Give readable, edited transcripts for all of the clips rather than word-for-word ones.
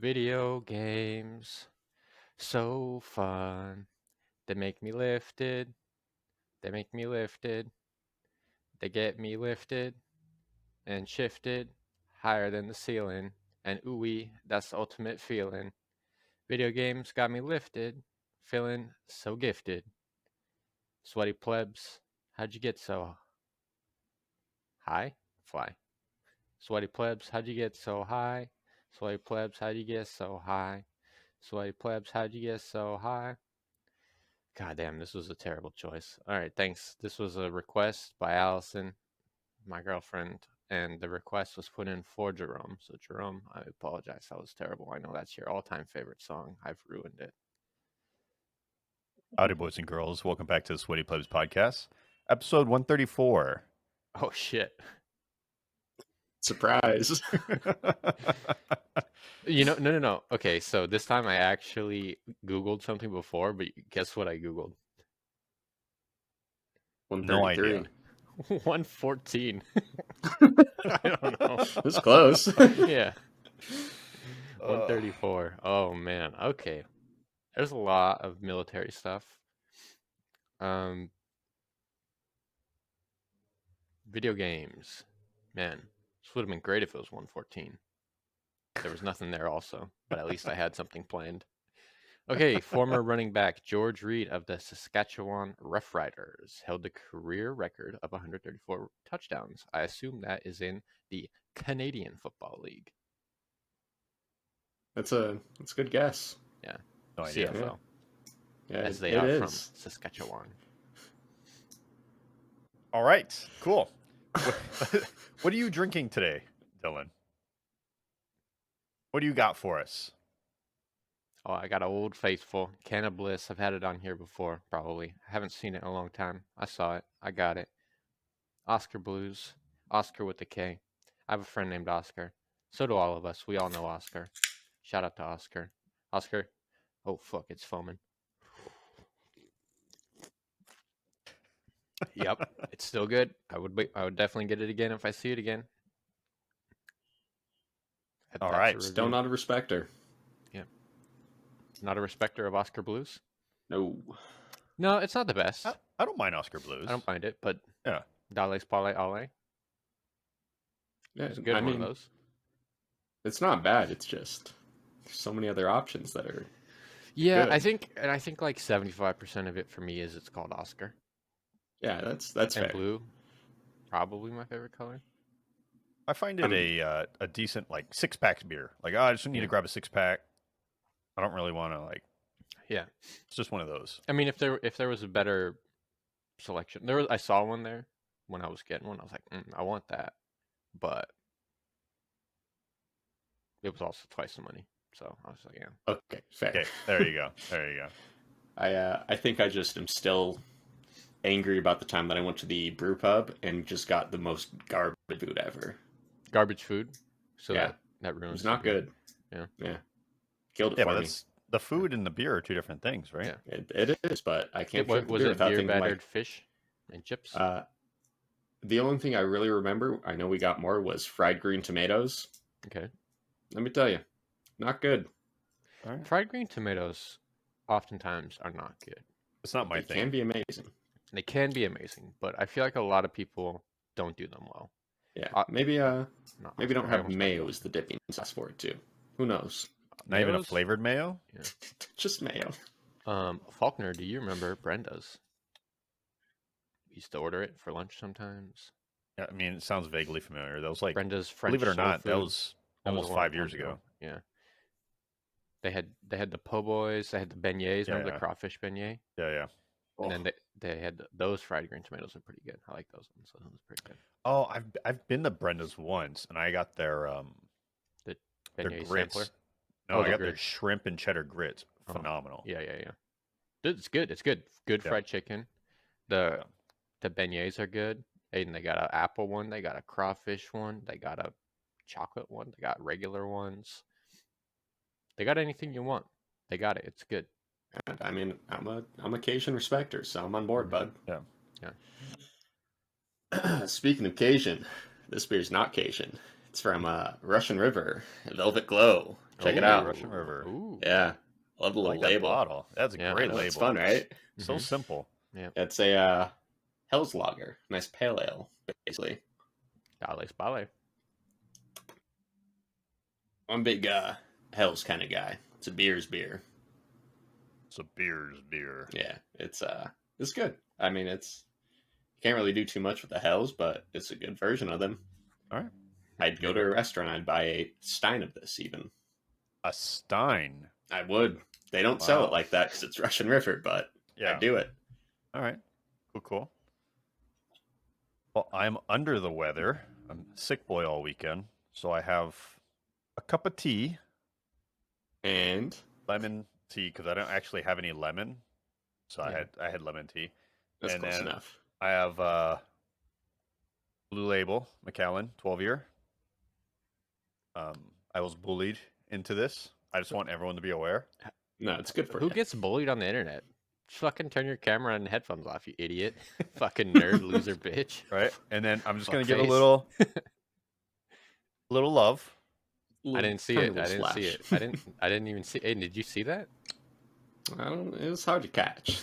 Video games, so fun. They make me lifted. They make me lifted. They get me lifted and shifted higher than the ceiling. And ooh-wee, that's the ultimate feeling. Video games got me lifted, feeling so gifted. Sweaty plebs, how'd you get so high? Fly. Sweaty plebs, how'd you get so high? Sweaty plebs, how'd you get so high? Sweaty plebs, how'd you get so high? God damn, this was a terrible choice. All right, thanks. This was a request by Allison, my girlfriend, and the request was put in for Jerome. So, Jerome, I apologize. That was terrible. I know that's your all-time favorite song. I've ruined it. Howdy, boys and girls. Welcome back to the Sweaty Plebs podcast, episode 134. Oh, shit. Surprise. No. Okay, so this time I actually Googled something before, but guess what I Googled? 133. No idea. 114. I don't know. It's close. Yeah. 134. Oh, man. Okay. There's a lot of military stuff. Video games. Man, this would have been great if it was 114. There was nothing there also, but at least I had something planned. Okay, former running back George Reed of the Saskatchewan Roughriders held the career record of 134 touchdowns. I assume that is in the Canadian Football League. That's a good guess. Yeah. No idea. CFL. Yeah, as they are from Saskatchewan. All right, cool. What are you drinking today, Dylan? What do you got for us? Oh, I got an Old Faithful, Can of Bliss. I've had it on here before, probably. I haven't seen it in a long time. I saw it. I got it. Oscar Blues. Oscar with a K. I have a friend named Oscar. So do all of us. We all know Oscar. Shout out to Oscar. Oscar. Oh, fuck, it's foaming. Yep, it's still good. I would definitely get it again if I see it again. All right. Still not a respecter. Yeah. Not a respecter of Oscar Blues? No. No, it's not the best. I don't mind Oscar Blues. I don't mind it, but yeah. Dale Spale Ale. Yeah, it's a good one of those. It's not bad. It's just there's so many other options that are good. I think like 75% of it for me is it's called Oscar. Yeah, that's fair. And blue, probably my favorite color. I find it a decent like 6-pack beer. Like, I just need to grab a 6-pack. I don't really want to like. Yeah, it's just one of those. I mean, if there was a better selection, I saw one there when I was getting one. I was like, I want that, but it was also twice the money. So I was like, yeah. Okay, fair. Okay, there you go. There you go. I think I just am still angry about the time that I went to the brew pub and just got the most garbage food ever. Garbage food? So yeah. that ruins it. It's not good. Yeah. Killed it for me. The food and the beer are two different things, right? Yeah. It is, but I can't drink was beer it without beer thinking battered fish and chips? The only thing I really remember, I know we got more, was fried green tomatoes. Okay. Let me tell you, not good. Right. Fried green tomatoes oftentimes are not good. It's not my thing. They can be amazing. They can be amazing, but I feel like a lot of people don't do them well. Yeah, maybe don't have mayo as the dipping sauce for it too. Who knows? Not even a flavored mayo? Yeah. Just mayo. Falkner, do you remember Brenda's? We used to order it for lunch sometimes. Yeah, I mean, it sounds vaguely familiar. That was like Brenda's French. Believe it or not, food. that was almost 5 years ago. Yeah. They had the po' boys. They had the beignets. Remember the crawfish beignet? Yeah. And then they had those fried green tomatoes are pretty good. I like those ones. Those ones are pretty good. Oh, I've been to Brenda's once, and I got their their grits. Sampler? No, I got their shrimp and cheddar grits. Phenomenal. Yeah. It's good. It's good. Good fried chicken. The beignets are good. And they got an apple one. They got a crawfish one. They got a chocolate one. They got regular ones. They got anything you want. They got it. It's good. I mean, I'm a Cajun respecter, so I'm on board, bud. Yeah. Speaking of Cajun, this beer's not Cajun. It's from Russian River, Velvet Glow. Check it out. Russian River. Ooh. Yeah, love the I little like that label. bottle. That's a great label. It's fun, right? So simple. Yeah. It's a Hell's Lager, nice pale ale, basically. Ballet. I'm a big Hell's kind of guy. It's a beer's beer. It's a beer's beer. Yeah, it's good. I mean, you can't really do too much with the Hells, but it's a good version of them. All right. I'd go to a restaurant, I'd buy a stein of this even. A stein? I would. They don't sell it like that because it's Russian River, but I'd do it. All right. Cool. Well, I'm under the weather. I'm sick boy all weekend, so I have a cup of tea. And? Lemon tea, because I don't actually have any lemon. So I had lemon tea. That's close enough. I have Blue Label, Macallan, 12-year. I was bullied into this. I just want everyone to be aware. No, it's good for Who gets bullied on the internet? Just fucking turn your camera and headphones off, you idiot. Fucking nerd, loser, bitch. Right? And then I'm just going to Fuck give face. a little love. I didn't see it. I didn't even see it. Hey, did you see that? It was hard to catch.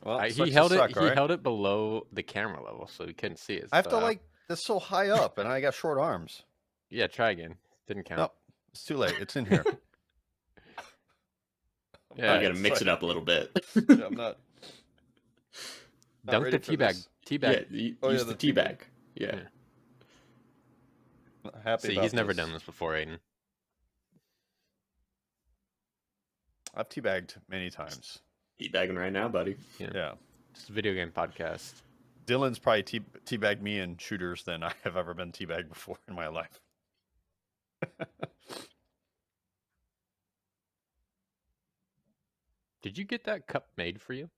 Well, he held it below the camera level, so we couldn't see it. I have to that's so high up, and I got short arms. Yeah, try again. Didn't count. Nope, it's too late. It's in here. Yeah, you gotta mix it up a little bit. Yeah, I'm not Dunk the teabag. Yeah, use the teabag. Yeah. Happy. See, he's never done this before, Aiden. I've teabagged many times. Teabagging right now, buddy. Yeah. It's a video game podcast. Dylan's probably teabagged me in shooters than I have ever been teabagged before in my life. Did you get that cup made for you?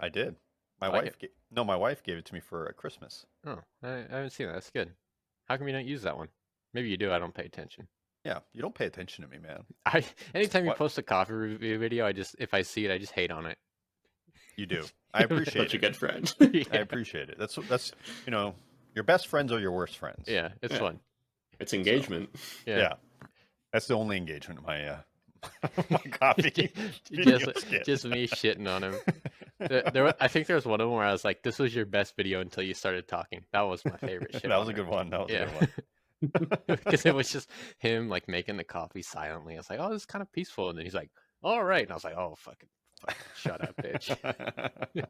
I did. My wife gave it to me for Christmas. Oh, I haven't seen that. That's good. How come you don't use that one? Maybe you do. I don't pay attention. Yeah, you don't pay attention to me, man. Anytime you post a coffee review video, if I see it, I just hate on it. You do. I appreciate it. Such a good friend. Yeah. I appreciate it. That's your best friends are your worst friends. Yeah, it's fun. It's engagement. So, yeah. That's the only engagement in my my coffee. just me shitting on him. I think there was one of them where I was like, "This was your best video until you started talking." That was my favorite shit. That was a good one. That was a good one. Because it was just him like making the coffee silently. I was like, "Oh, this is kind of peaceful," and then he's like, "All right," and I was like, "Oh, fucking shut up, bitch."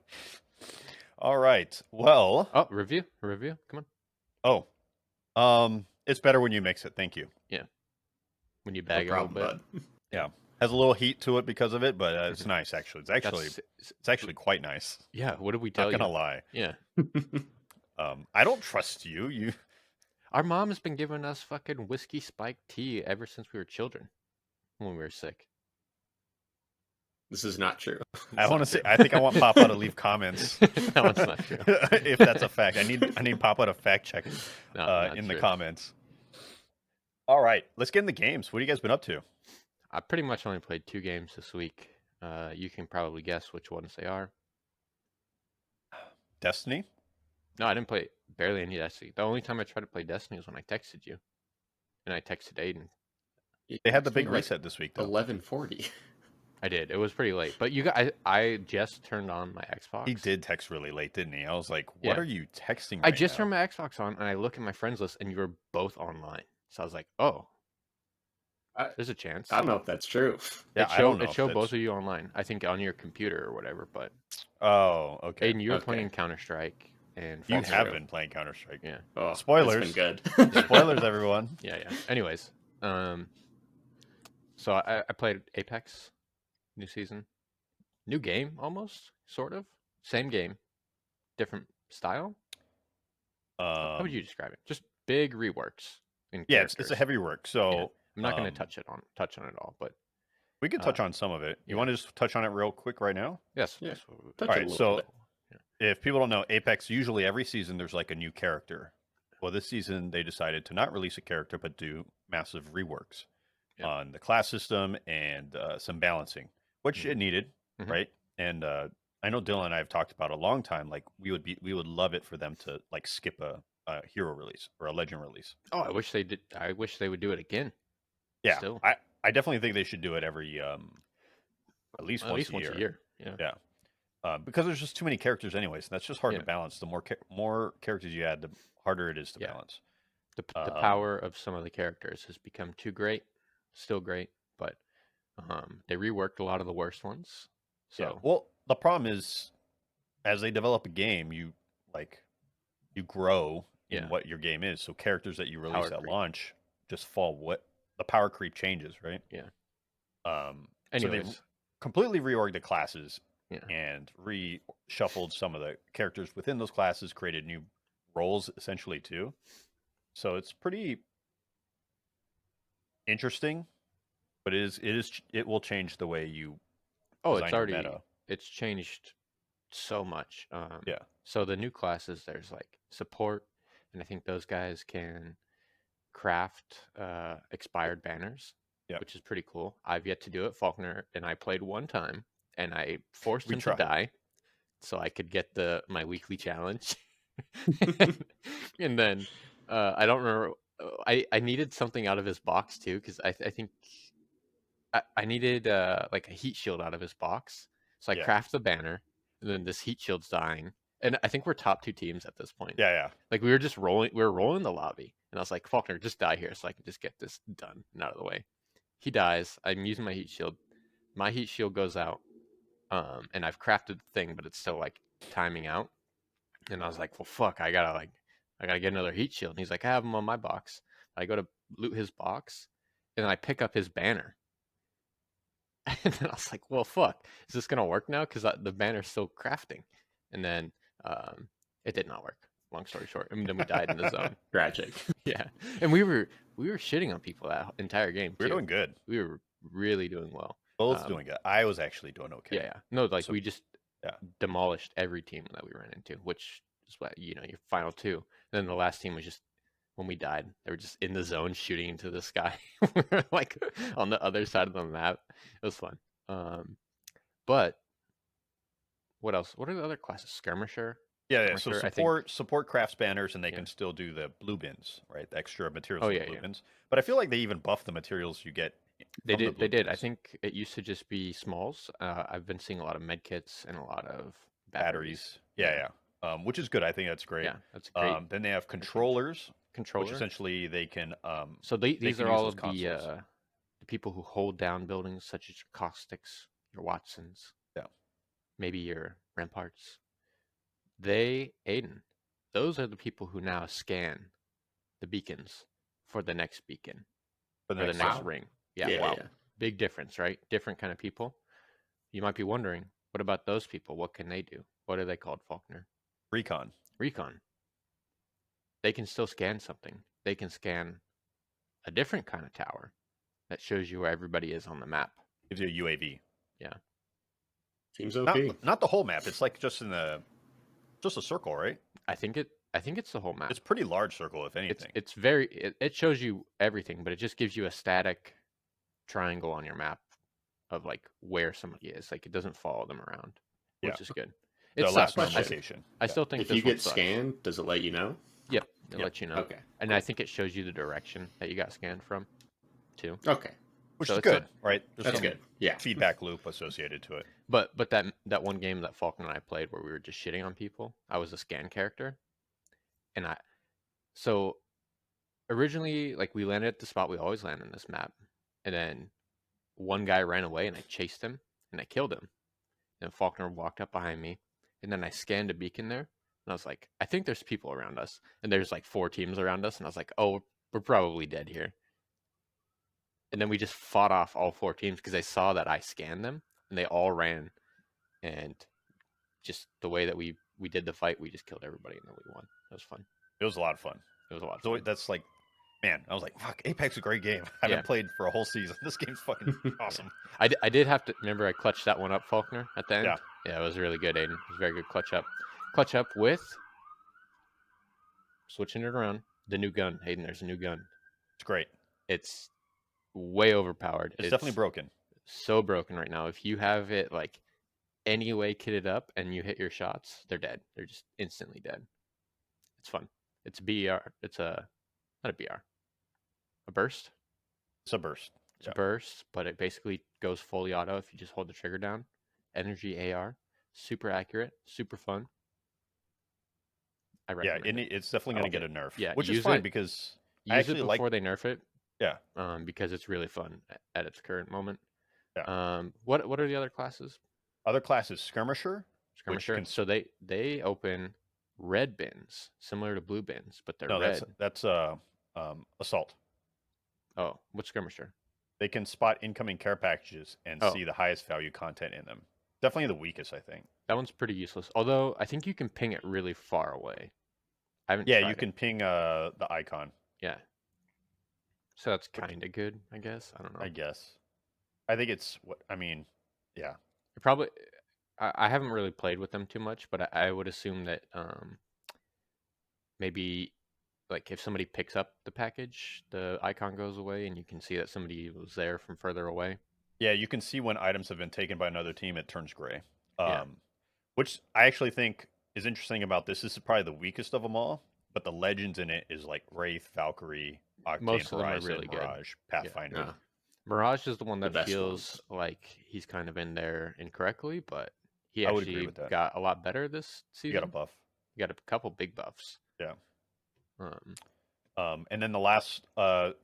All right. Well. Oh, review. Come on. Oh, it's better when you mix it. Thank you. Yeah. When you bag it a little bit. Yeah. Has a little heat to it because of it, but it's nice actually. It's actually quite nice. Yeah. What did we tell you? Not gonna lie. Yeah. I don't trust you. Our mom has been giving us fucking whiskey spiked tea ever since we were children, when we were sick. This is not true. I want to say. I think I want Papa to leave comments. That one's not true. If that's a fact, I need Papa to fact check in the comments. All right, let's get in the games. What have you guys been up to? I pretty much only played 2 games this week. You can probably guess which ones they are. Destiny? No, I didn't play barely any Destiny. The only time I tried to play Destiny was when I texted you, and I texted Aiden. They had the big reset this week, though. 11:40. I did. It was pretty late, but I just turned on my Xbox. He did text really late, didn't he? I was like, "What are you texting?" I just turned my Xbox on, and I look at my friends list, and you were both online. So I was like, "Oh, there's a chance." I don't know if that's true. Yeah, it showed both of you online. I think on your computer or whatever. But okay. Aiden, you were playing Counter-Strike, and you have been playing Counter-Strike. Yeah. Oh, spoilers. It's been good. Spoilers, everyone. Yeah. Anyways, so I played Apex, new season, new game, almost, sort of, same game, different style. How would you describe it? Just big reworks. It's a heavy work. So I'm not going to touch on it all, but we can touch on some of it. You want to just touch on it real quick right now? Yes. Yeah. All right. So if people don't know, Apex, usually every season there's like a new character. Well, this season they decided to not release a character, but do massive reworks on the class system and some balancing, which it needed, right? And I know Dylan and I have talked about a long time. Like we would love it for them to like skip a hero release or a legend release. Oh, I wish they did. I wish they would do it again. Yeah, Still, I definitely think they should do it every at least once a once a year. Yeah. Yeah, because there's just too many characters anyways. And that's just hard Yeah. to balance. The more characters you add, the harder it is to Yeah. balance. The power of some of the characters has become too great. Still great, but they reworked a lot of the worst ones. So Yeah. Well, the problem is, as they develop a game, you grow in Yeah. what your game is. So characters that you release Power at creep. launch just fall. What the power creep changes, right? Yeah. So they Anyways, completely reorged the classes yeah. and reshuffled some of the characters within those classes, created new roles essentially too. So it's pretty interesting, but it will change the way you Oh, design it's your already meta. it's changed so much. Yeah. So the new classes, there's like support, and I think those guys can craft expired banners, Yeah. which is pretty cool. I've yet to do it. Faulkner and I played one time, and I forced We him tried. to die so I could get my weekly challenge. and then I don't remember. I needed something out of his box too, because I think I needed like a heat shield out of his box. So I Yeah. craft the banner, and then this heat shield's dying. And I think we're top 2 teams at this point. Yeah, Like we were just rolling, we were rolling the lobby, and I was like, Faulkner, just die here so I can just get this done and out of the way. He dies. I'm using my heat shield. My heat shield goes out, and I've crafted the thing, but it's still like timing out. And I was like, well, fuck, I gotta get another heat shield. And he's like, I have him on my box. I go to loot his box, and then I pick up his banner. And then I was like, well, fuck, is this gonna work now? Because the banner's still crafting. And then it did not work. Long story short, and then we died in the zone. Tragic. Yeah, and we were shitting on people that entire game. we're too. doing good. We were really doing well. Both doing good. I was actually doing okay. Yeah. No, like So- we just yeah. demolished every team that we ran into, which is what your final 2. And then the last team was just when we died, they were just in the zone shooting into the sky. We were like on the other side of the map. It was fun. But what else? What are the other classes? Skirmisher. Yeah. So Skirmisher, support crafts banners, and they Yeah. can still do the blue bins, right? The extra materials Oh, for yeah, the blue yeah. bins. But I feel like they even buff the materials you get. They from the did. blue They did. I bins. think it used to just be smalls. I've been seeing a lot of med kits and a lot of batteries. Yeah. Which is good. I think that's great. Yeah, that's great. Then they have controllers, Controller. which essentially they can. So these can are use all those of consoles. the people who hold down buildings, such as your Caustics, your Watsons. Yeah. Maybe your Ramparts. Aiden, those are the people who now scan the beacons for the next beacon. for Or the next Wow. ring. Yeah, Yeah, wow. yeah. Big difference, right? Different kind of people. You might be wondering, what about those people? What can they do? What are they called, Faulkner? recon. Recon. They can still scan something. They can scan a different kind of tower that shows you where everybody is on the map. Gives you a UAV. Seems OP. Not the whole map. It's like just just a circle, right? I think it's the whole map. It's a pretty large circle, if anything. It shows you everything, but it just gives you a static triangle on your map of like where somebody is. Like it doesn't follow them around, which is good. the It last sucks. known location. I still think If this you one get sucks. scanned, does it let you know? Yep, it'll Yep. let you know. Okay. And I think it shows you the direction that you got scanned from, too. Okay. Which So is it's a- good, right? There's That's some good. Yeah. feedback loop associated to it. But that one game that Falkner and I played where we were just shitting on people, I was a scan character, and so originally like we landed at the spot we always land in this map, and then one guy ran away and I chased him and I killed him. And Falkner walked up behind me, and then I scanned a beacon there, and I was like, I think there's people around us, and there's like 4 teams around us, and I was like, oh, we're probably dead here. And then we just fought off all 4 teams because they saw that I scanned them, and they all ran, and just the way that we did the fight, we just killed everybody, and then we won. It was fun. It was a lot of fun. It was a lot of So fun. that's like, man, I was like, fuck, Apex is a great game. I haven't played for a whole season. This game's fucking awesome. I did have to remember I clutched that one up, Faulkner, at the end. Yeah. Yeah, it was really good, Aiden. It was a very good clutch up. Clutch up with switching it around. The new gun, Aiden. There's a new gun. It's great. It's way overpowered. It's definitely broken. So broken right now. If you have it like any way kitted up and you hit your shots, they're dead. They're just instantly dead. It's fun. It's BR. It's a not a BR. A burst. It's a burst. It's a burst, but it basically goes fully auto if you just hold the trigger down. Energy AR. Super accurate. Super fun. I Yeah, recommend it. it's definitely going to get a nerf, Yeah, which is use fine it. because I Use it actually like. before they nerf it. Yeah. Because it's really fun at its current moment. Yeah. What are the other classes? Other classes, skirmisher, which Skirmisher. So they open red bins, similar to blue bins, but they're no, red. that's assault. Oh, what's skirmisher? They can spot incoming care packages and Oh. see the highest value content in them. Definitely the weakest, I think. That one's pretty useless. Although I think you can ping it really far away. I haven't Yeah, tried you it. can ping the icon. Yeah. So that's kind of good, I guess. I don't know. I guess. I think it's what I mean. Yeah. It probably. I haven't really played with them too much, but I would assume that maybe like if somebody picks up the package, the icon goes away, and you can see that somebody was there from further away. Yeah, you can see when items have been taken by another team, it turns gray. Yeah. Which I actually think is interesting about this. This is probably the weakest of them all, but the legends in it is like Wraith, Valkyrie, Octane, Most of them are Horizon, really good. Mirage, Pathfinder. Yeah. Mirage is the one The that best feels ones. like he's kind of in there incorrectly, but he I would agree actually with that. got a lot better this You season. got a buff. He got a couple big buffs. Yeah. Um, And then the last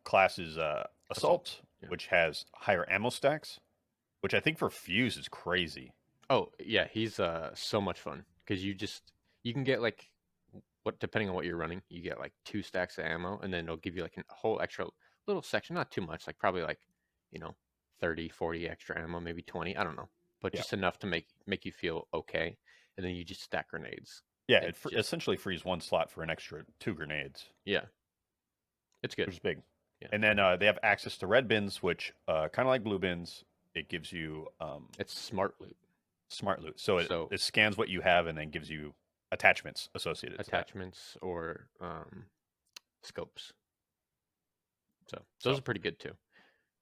class is Assault, yeah. which has higher ammo stacks, which I think for Fuse is crazy. Oh yeah, he's so much fun because you can get like what depending on what you're running, you get like 2 stacks of ammo, and then it'll give you like a whole extra little section, not too much, like probably like 30, 40 extra ammo, maybe 20, I don't know, but Yeah. just enough to make you feel okay, and then you just stack grenades. Yeah, it essentially frees one slot for an extra 2 grenades. Yeah, it's good. Which is big. Yeah. And then they have access to red bins, which kind of like blue bins. It gives you It's smart loot. smart loot. So it scans what you have and then gives you attachments associated attachments to that. or scopes. So those are pretty good too.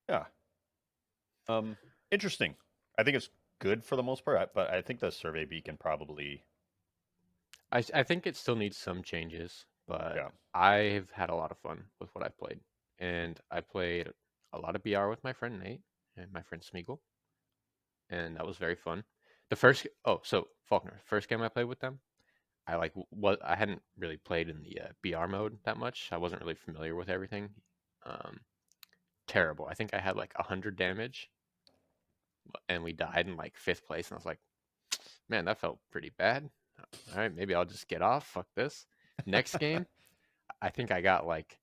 Yeah. Interesting. I think it's good for the most part, but I think the survey beacon probably. I think it still needs some changes, but Yeah. I've had a lot of fun with what I've played, and I played a lot of BR with my friend Nate and my friend Smeagol, and that was very fun. So Falkner, first game I played with them, I hadn't really played in the BR mode that much. I wasn't really familiar with everything. Terrible. I think I had like 100 damage, and we died in like 5th place, and I was like, man, that felt pretty bad. All right, maybe I'll just get off. Fuck this. Next game, I think I got like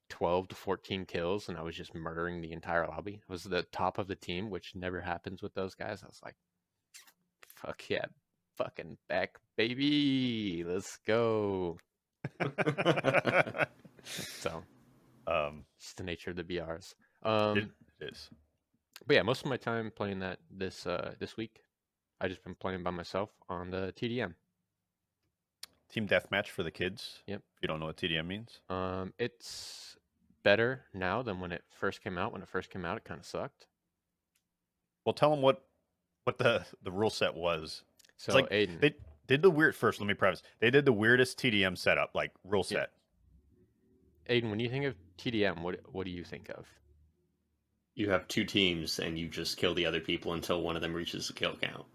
12 to 14 kills, and I was just murdering the entire lobby. I was the top of the team, which never happens with those guys. I was like, fuck yeah, fucking back, baby. Let's go. So, it's the nature of the BRs. It is. But yeah, most of my time playing that this week, I just been playing by myself on the TDM. Team deathmatch for the kids. Yep. If you don't know what TDM means. It's better now than when it first came out. When it first came out, it kind of sucked. Well, tell them what the rule set was. So it's like Aiden, they did the weird. First, let me preface. They did the weirdest TDM setup, like rule set. Aiden, when you think of TDM, what do you think of? You have 2 teams, and you just kill the other people until one of them reaches the kill count.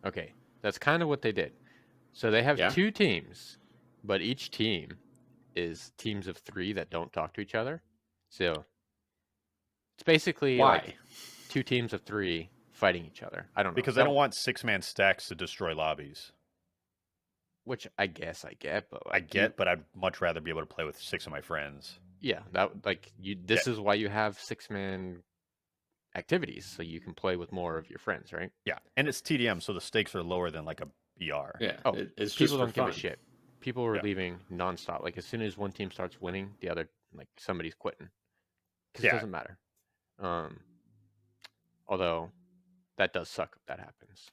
Okay, that's kind of what they did. So they have 2 teams, but each team is teams of 3 that don't talk to each other. So it's basically like 2 teams of 3 fighting each other. I don't know. Because they don't want 6-man stacks to destroy lobbies. Which I guess I get, but but I'd much rather be able to play with 6 of my friends. Yeah, this is why you have 6-man activities, so you can play with more of your friends, right? Yeah, and it's TDM, so the stakes are lower than like a BR. Yeah. Oh, it's people just don't give fun. a shit. People were leaving nonstop. Like as soon as one team starts winning, the other somebody's quitting because it doesn't matter. Although that does suck if that happens.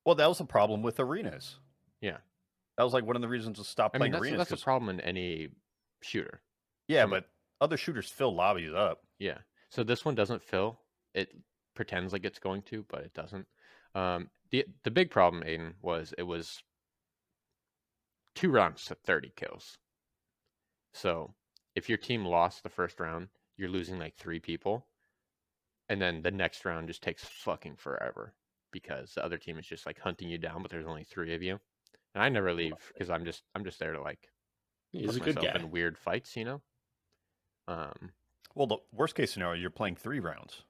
Well, that was a problem with arenas. Yeah, that was like one of the reasons to stop playing arenas. That's a problem in any shooter. Yeah, but other shooters fill lobbies up. Yeah, so this one doesn't fill. It pretends like it's going to, but it doesn't. The big problem, Aiden, was it was 2 rounds to 30 kills. So if your team lost the first round, you're losing like 3 people, and then the next round just takes fucking forever because the other team is just like hunting you down, but there's only 3 of you. And I never leave because I'm just there to like He's put a good myself guy. in weird fights, you know. Well, the worst case scenario, you're playing 3 rounds.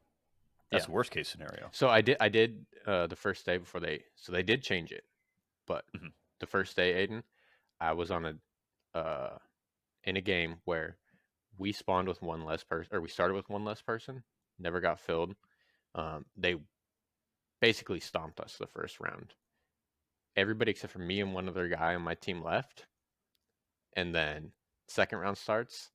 That's Yeah. the worst case scenario. So I did the first day before they did change it, but Mhm. the first day, Aiden, I was on in a game where we spawned with one less person, or we started with one less person, never got filled. They basically stomped us the first round. Everybody except for me and one other guy on my team left, and then second round starts,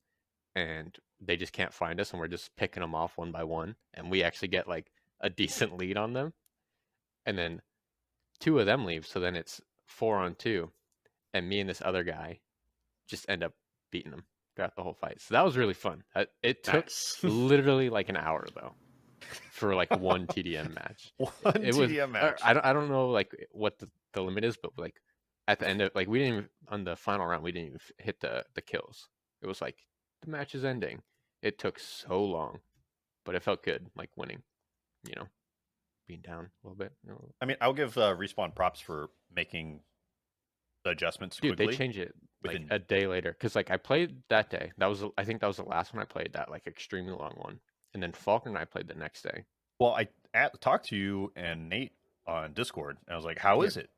and they just can't find us, and we're just picking them off one by one, and we actually get like a decent lead on them, and then 2 of them leave, so then it's 4-on-2, and me and this other guy just end up beating them throughout the whole fight. So that was really fun. It took Nice. literally like an hour though for like one TDM match. One It was TDM match. I don't know like what the limit is, but like at the end of like we didn't even on the final round we didn't even hit the kills. It was like the match is ending. It took so long, but it felt good like winning. You know, being down a little bit. You know. I mean, I'll give Respawn props for making the adjustments Dude, they quickly. changed it like within- a day later because like I played that day. I think that was the last one I played, that like extremely long one, and then Falkner and I played the next day. Well, I talked to you and Nate on Discord, and I was like, "How Yeah. is it?"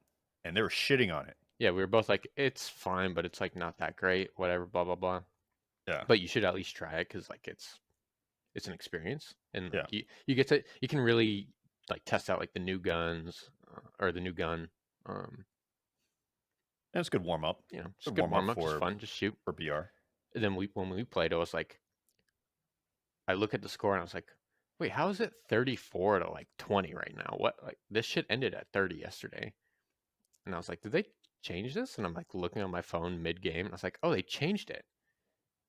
And they were shitting on it. Yeah, we were both like, it's fine, but it's like not that great, whatever, blah blah blah. Yeah. But you should at least try it because like it's an experience, and Yeah. like, you can really like test out like the new guns or the new gun. And it's good warm up. You know, just Good good warm warm up up, just for fun, just shoot. BR. And then when we played, it was like I look at the score and I was like, wait, how is it 34 to like 20 right now? What, like this shit ended at 30 yesterday. And I was like, did they change this? And I'm like looking on my phone mid game. And I was like, oh, they changed it.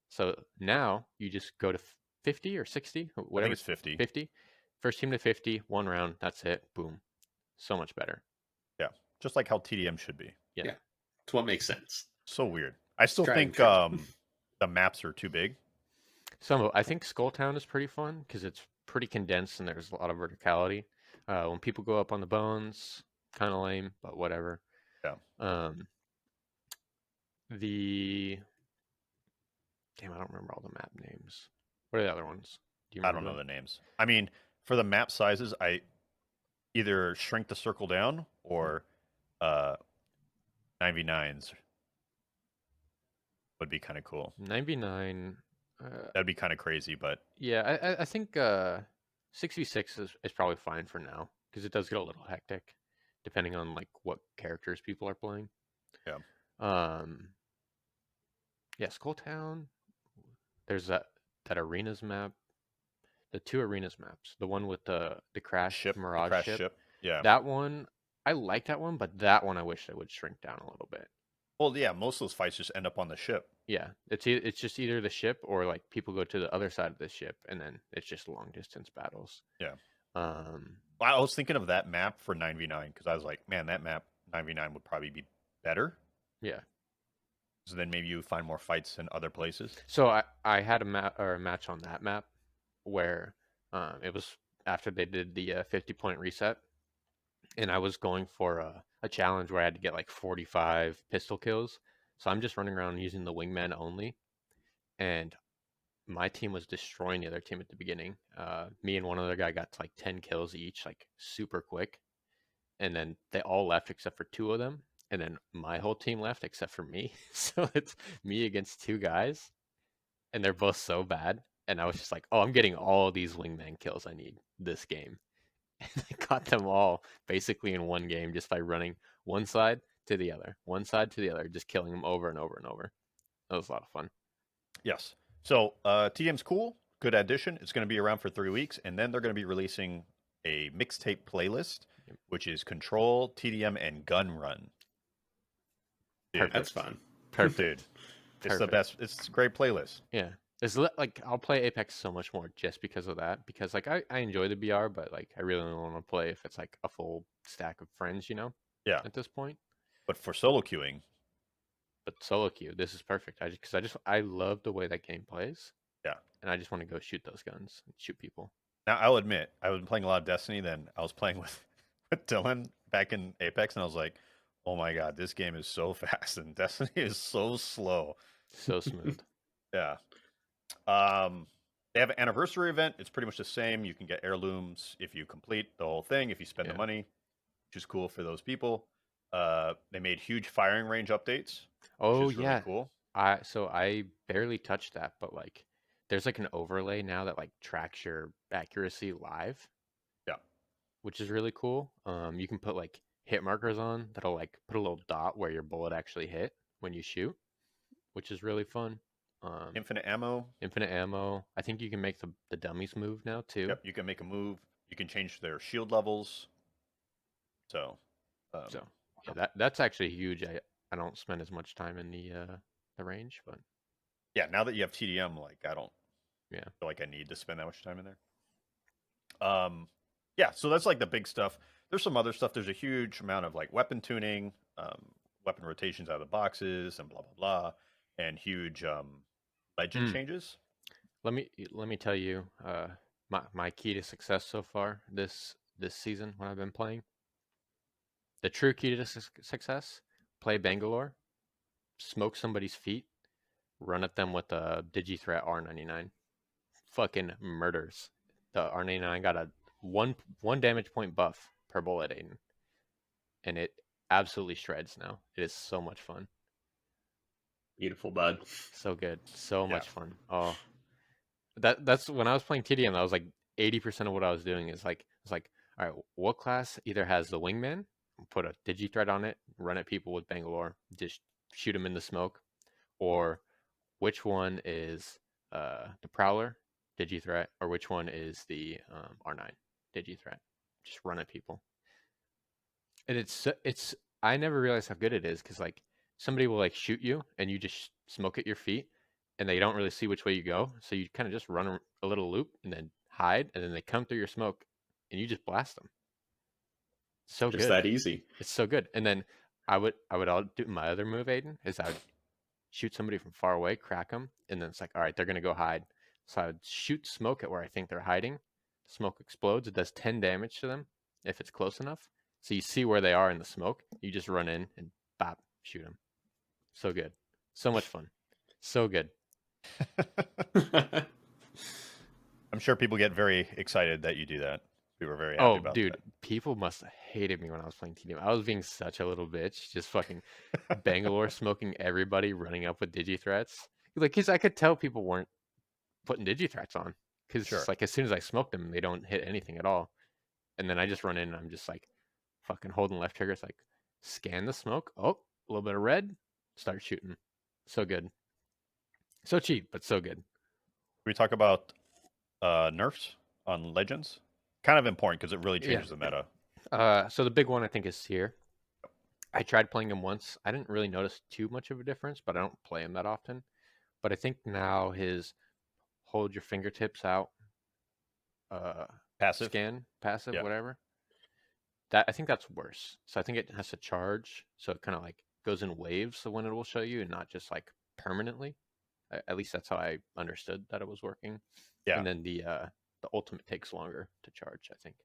So now you just go to 50 or 60, I think whatever. it's 50. 50. First team to 50, 1 round. That's it. Boom. So much better. Yeah. Just like how TDM should be. Yeah. Yeah. It's what makes sense. So weird. I still Tried and think true. the maps are too big. I think Skulltown is pretty fun because it's pretty condensed and there's a lot of verticality. When people go up on the bones, kind of lame, but whatever. Yeah. The damn, I don't remember all the map names. What are the other ones? Do you I remember don't know them? the names. I mean, for the map sizes, I either shrink the circle down or 9v9s would be kind of cool. 99. That'd be kind of crazy, but Yeah, I think 6v6 is probably fine for now because it does get a little hectic depending on like what characters people are playing. Yeah. Yeah, Skulltown. There's that arenas map. The 2 arenas maps. The one with the crash ship, mirage crash ship. ship. Yeah. That one, I like that one, but that one I wish they would shrink down a little bit. Well, yeah, most of those fights just end up on the ship. Yeah, it's just either the ship or like people go to the other side of the ship, and then it's just long distance battles. Yeah. Um, I was thinking of that map for 9v9 because I was like, man, that map 9v9 would probably be better. yeah. So then maybe you would find more fights in other places. So I had a match on that map where it was after they did the 50-point reset, and I was going for a challenge where I had to get like 45 pistol kills. So I'm just running around using the wingman only, and my team was destroying the other team at the beginning. Me and one other guy got to like 10 kills each, like super quick, and then they all left except for 2 of them, and then my whole team left except for me. So it's me against 2 guys, and they're both so bad. And I was just like, oh, I'm getting all these wingman kills I need this game. And I got them all basically in one game just by running one side to the other, one side to the other, just killing them over and over and over. That was a lot of fun. Yes. So TDM's cool. Good addition. It's going to be around for 3 weeks, and then they're going to be releasing a mixtape playlist, which is Control, TDM, and Gun Run. Dude, That's fun. Perfect. dude, it's the Perfect. best. It's a great playlist. Yeah. Like I'll play Apex so much more just because of that. Because like I enjoy the BR, but like I really only want to play if it's like a full stack of friends, you know? Yeah. At this point. But for solo queuing, but solo queue, this is perfect. I love the way that game plays, Yeah. and I just want to go shoot those guns and shoot people. Now I'll admit, I was playing a lot of Destiny. Then I was playing with, with Dylan back in Apex, and I was like, "Oh my god, this game is so fast, and Destiny is so slow." So smooth. Yeah. They have an anniversary event. It's pretty much the same. You can get heirlooms if you complete the whole thing. If you spend the Yeah. money, which is cool for those people. They made huge firing range updates, which Oh is really yeah. cool. I barely touched that, but like there's like an overlay now that like tracks your accuracy live, Yeah. which is really cool. You can put like hit markers on that'll like put a little dot where your bullet actually hit when you shoot, which is really fun. Infinite ammo. Infinite ammo. I think you can make the dummies move now too. Yep. You can make a move. You can change their shield levels. So, So yeah, that's actually huge. I don't spend as much time in the range, but yeah, now that you have TDM, like I don't yeah. feel like I need to spend that much time in there. Yeah, so that's like the big stuff. There's some other stuff. There's a huge amount of like weapon tuning, weapon rotations out of the boxes, and blah blah blah, and huge legend changes. Let me tell you, my key to success so far this season when I've been playing. The true key to success: play Bangalore, smoke somebody's feet, run at them with a Digithreat R99. Fucking murders. The R99 got a one damage point buff per bullet, Aiden, and it absolutely shreds now. It is so much fun. Beautiful, bud. So good. So Yeah. much fun. Oh, that's when I was playing TDM. That was like 80% of what I was doing. Is like it's like, all right, what class either has the wingman, put a Digithreat on it, run at people with Bangalore, just shoot them in the smoke, or which one is the Prowler Digithreat, or which one is the R9 Digithreat. Just run at people, and it's I never realized how good it is because like somebody will like shoot you and you just smoke at your feet and they don't really see which way you go, so you kind of just run a little loop and then hide, and then they come through your smoke and you just blast them. So Just good. that easy. It's so good. And then I would all do my other move, Aiden, is I would shoot somebody from far away, crack them, and then it's like, all right, they're gonna go hide. So I would shoot smoke at where I think they're hiding. Smoke explodes. It does 10 damage to them if it's close enough. So you see where they are in the smoke. You just run in and bop, shoot them. So good. So much fun. So good. I'm sure people get very excited that you do that. We were very happy Oh, about dude, people must have hated me when I was playing TDM. I was being such a little bitch, just fucking that. Bangalore smoking everybody, running up with Digithreats. Like, cause I could tell people weren't putting Digithreats on, because Sure. like as soon as I smoke them, they don't hit anything at all. And then I just run in and I'm just like fucking holding left trigger. It's like scan the smoke. Oh, a little bit of red. Start shooting. So good. So cheap, but so good. We talk about nerfs on legends. Kind of important because it really Yeah. changes the meta. So the big one I think is Seer. I tried playing him once. I didn't really notice too much of a difference, but I don't play him that often. But I think now his hold your fingertips out Passive. scan, passive, Yeah. whatever. That I think that's worse. So I think it has to charge, so it kind of like goes in waves of when it will show you, and not just like permanently. At least that's how I understood that it was working. Yeah. And then the ultimate takes longer to charge, I think,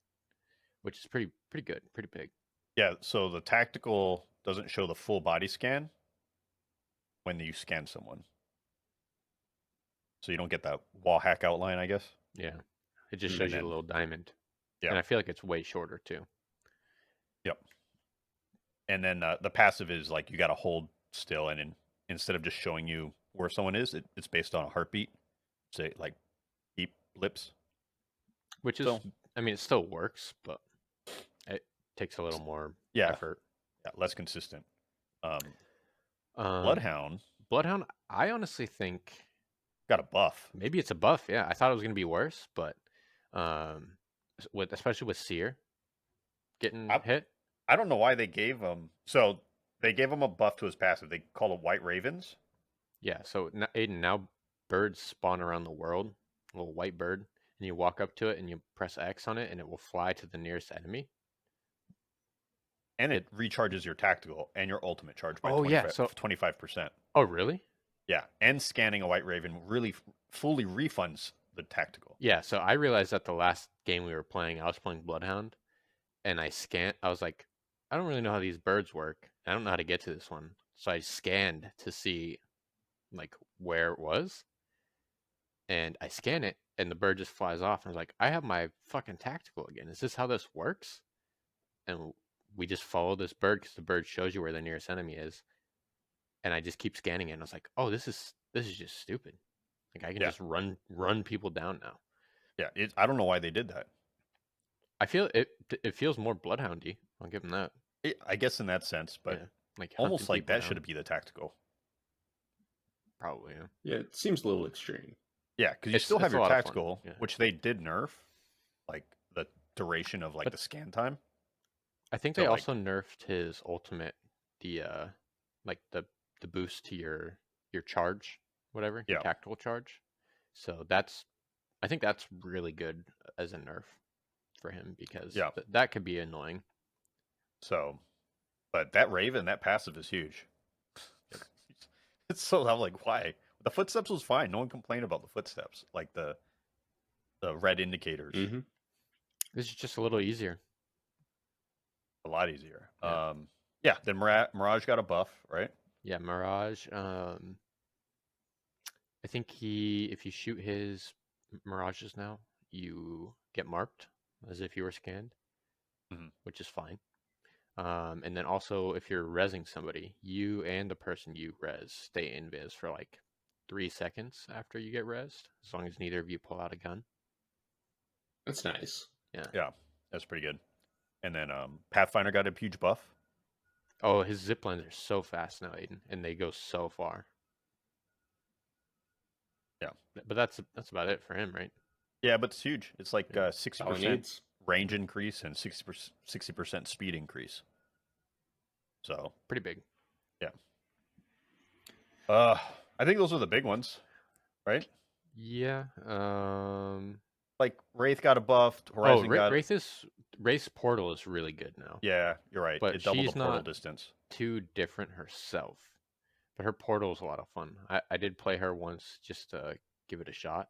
which is pretty good, pretty big. Yeah. So the tactical doesn't show the full body scan when you scan someone. So you don't get that wall hack outline, I guess. Yeah, it just And shows you then- the little diamond, Yeah. and I feel like it's way shorter too. Yep. And then the passive is like you got to hold still, and instead of just showing you where someone is, it's based on a heartbeat, say like beep blips. Which is, So I mean, it still works, but it takes a little more yeah, effort. yeah, less consistent. Um, Bloodhound Bloodhound, I honestly think got a buff. maybe it's a buff. Yeah, I thought it was gonna be worse, but especially with Seer getting hit. I don't know why they gave him. So they gave him a buff to his passive. They call it White Ravens. Yeah, so Aiden, now birds spawn around the world, a little white bird, and you walk up to it and you press X on it, and it will fly to the nearest enemy. and it recharges your tactical and your ultimate charge by Oh, yeah, so 25%. Oh, really? Yeah, and scanning a White Raven really fully refunds the tactical. Yeah, so I realized that the last game we were playing, I was playing Bloodhound, and I was like, I don't really know how these birds work. I don't know how to get to this one. So I scanned to see like where it was, and I scan it, and the bird just flies off. And I was like, I have my fucking tactical again. Is this how this works? And we just follow this bird because the bird shows you where the nearest enemy is. And I just keep scanning it, and I was like, oh, this is just stupid. Like I can just run people down now. Yeah, I don't know why they did that. I feel it feels more Bloodhoundy. I'll give them that. I guess in that sense, but Yeah, like almost like that down. should be the tactical. Probably. Yeah. Yeah, it seems a little extreme. Yeah, because you still have your tactical, yeah. which they did nerf, like the duration of the scan time. I think they also nerfed his ultimate, the like the boost to your charge, whatever, your tactical charge. So I think that's really good as a nerf for him because that could be annoying. So, but that Raven, that passive is huge. It's so, I'm like, why? The footsteps was fine. No one complained about the footsteps, like the red indicators. Mm-hmm. This is just a little easier. A lot easier. Yeah. Then Mirage got a buff, right? Yeah, Mirage. I think if you shoot his Mirages now, you get marked as if you were scanned, which is fine. And then also, if you're rezzing somebody, you and the person you res stay invis for like 3 seconds after you get rezzed, as long as neither of you pull out a gun. That's nice. Yeah, that's pretty good. And then Pathfinder got a huge buff. Oh, his zip lines are so fast now, Aiden, and they go so far. Yeah, but that's about it for him, right? Yeah, but it's huge. It's like 60% range increase and 60% speed increase. So pretty big. Yeah. I think those are the big ones, right? Yeah. Like Wraith got a buff. Horizon got Wraith's portal is really good now. Yeah, you're right. But it doubled she's the portal not distance. Too different herself. But her portal is a lot of fun. I did play her once just to give it a shot.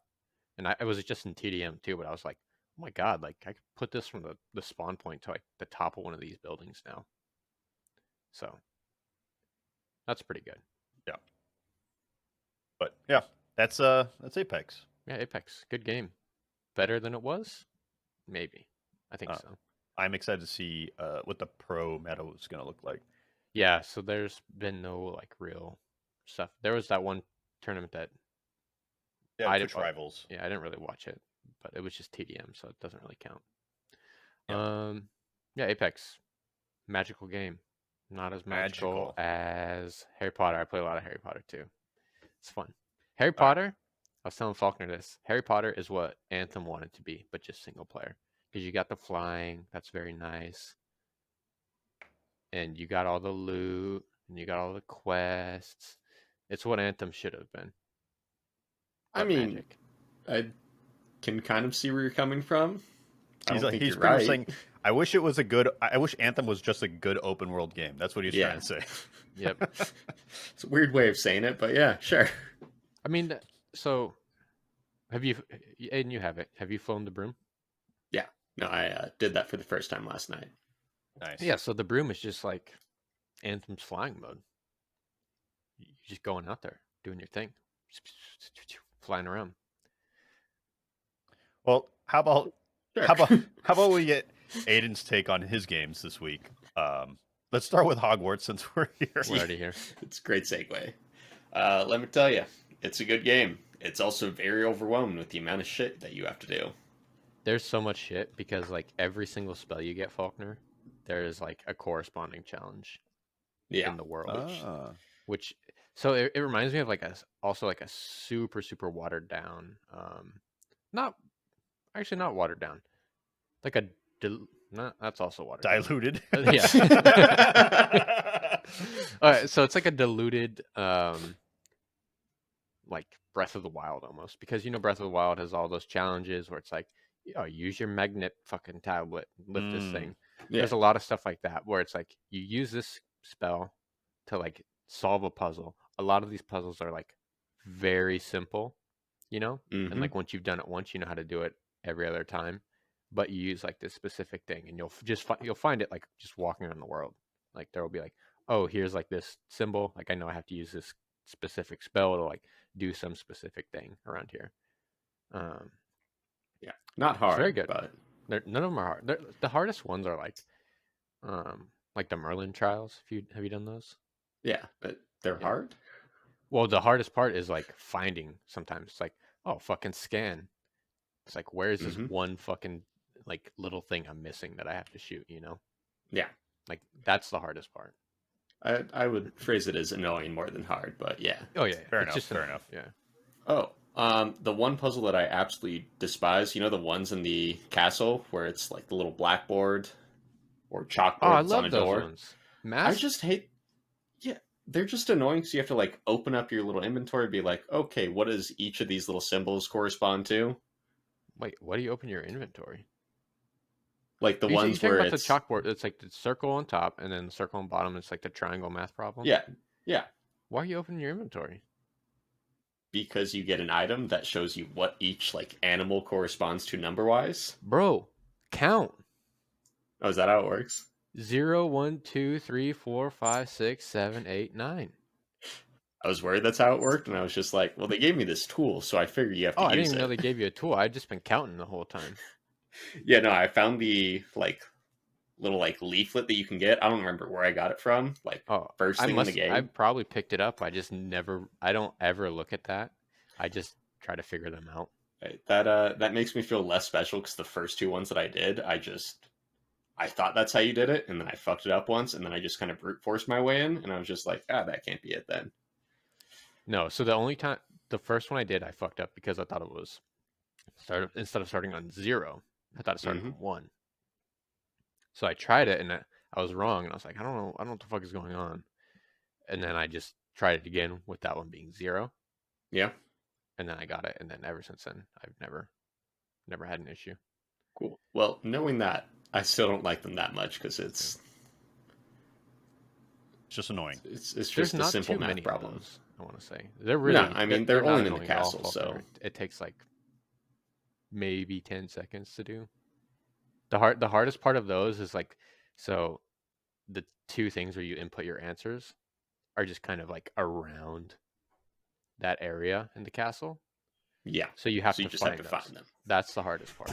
And I was just in TDM too, but I was like, oh my god, like I could put this from the spawn point to like the top of one of these buildings now. So that's pretty good. Yeah. But yeah, that's Apex. Yeah, Apex. Good game. Better than it was? Maybe. I think so. I'm excited to see what the pro meta is going to look like. Yeah, so there's been no like real stuff. There was that one tournament that Twitch Rivals. Yeah, I didn't really watch it, but it was just TDM, so it doesn't really count. Yeah. Apex, magical game, not as magical as Harry Potter. I play a lot of Harry Potter too. It's fun. Harry Potter. I was telling Falkner this. Harry Potter is what Anthem wanted to be, but just single player. Because you got the flying, that's very nice. And you got all the loot, and you got all the quests. It's what Anthem should have been. I mean, I can kind of see where you're coming from. He's pretty much saying, I wish Anthem was just a good open world game. That's what he's trying to say. Yep. It's a weird way of saying it, but yeah, sure. I mean, so Aiden, you have it. Have you flown the broom? Yeah. No, I did that for the first time last night. Nice. Yeah, so the broom is just like Anthem's flying mode. You're just going out there, doing your thing, flying around. Well, how about we get Aiden's take on his games this week? Let's start with Hogwarts since we're here. We're already here. It's a great segue. Let me tell you, it's a good game. It's also very overwhelming with the amount of shit that you have to do. There's so much shit because like every single spell you get, Falkner, there is like a corresponding challenge in the world. Which so it reminds me of like a super watered down, not watered down, like that's also watered diluted. Yeah. All right, so it's like a diluted, like Breath of the Wild almost, because Breath of the Wild has all those challenges where it's like, use your magnet fucking tablet, lift this thing. There's a lot of stuff like that where it's like you use this spell to like solve a puzzle. A lot of these puzzles are like very simple, you know? And like once you've done it once, you know how to do it every other time. But you use like this specific thing, and you'll find it like just walking around the world. Like there will be like, oh, here's like this symbol. Like I know I have to use this specific spell to like do some specific thing around here. Yeah, not It's hard, very good. but None of them are hard. The hardest ones are like the Merlin trials. Have you done those? yeah, but they're Yeah. hard. Well, the hardest part is like finding. Sometimes it's like, oh, fucking scan. It's like, where is this one fucking like little thing I'm missing that I have to shoot? You know? Yeah, Like that's the hardest part. I would phrase it as annoying more than hard, but yeah. Oh yeah, Fair it's enough. just Fair annoying. enough. Yeah. Oh, the one puzzle that I absolutely despise, you know, the ones in the castle where it's like the little blackboard or chalkboard Oh, I that's on love a those door. ones. I just hate. Yeah, they're just annoying because you have to like open up your little inventory and be like, okay, what does each of these little symbols correspond to? Wait, what do you open your inventory? Like the You ones talking where about the it's chalkboard? It's like the circle on top, and then the circle on bottom. It's like the triangle math problem. yeah, Why are you opening your inventory? because you get an item that shows you what each like animal corresponds to number wise. Bro, count. Oh, is that how it works? 0, 1, 2, 3, 4, 5, 6, 7, 8, 9. I was worried that's how it worked, and I was just like, well, they gave me this tool, so I figured you have to Oh, I didn't use even know it. they gave you a tool. I'd just been counting the whole time. Yeah, no, I found the like little like leaflet that you can get. I don't remember where I got it from. Like first thing in the game. I probably picked it up. I just never. I don't ever look at that. I just try to figure them out. Right. That makes me feel less special because the first two ones that I did, I thought that's how you did it, and then I fucked it up once, and then I just kind of brute forced my way in, and I was just like, that can't be it then. No, so the first one I did, I fucked up because I thought it was instead of starting on 0, I thought it started on 1. So I tried it, and I was wrong, and I was like, I don't know what the fuck is going on. And then I just tried it again with that one being 0. Yeah. And then I got it, and then ever since then, I've never had an issue. Cool. Well, knowing that, I still don't like them that much because it's just annoying. It's just a simple math problem. Those, I want to say they're really. No, I mean they're only in the annoying castle, so it takes like maybe 10 seconds to do. The hardest part of those is like, so the two things where you input your answers are just kind of like around that area in the castle. Yeah. So you have to find them. That's the hardest part.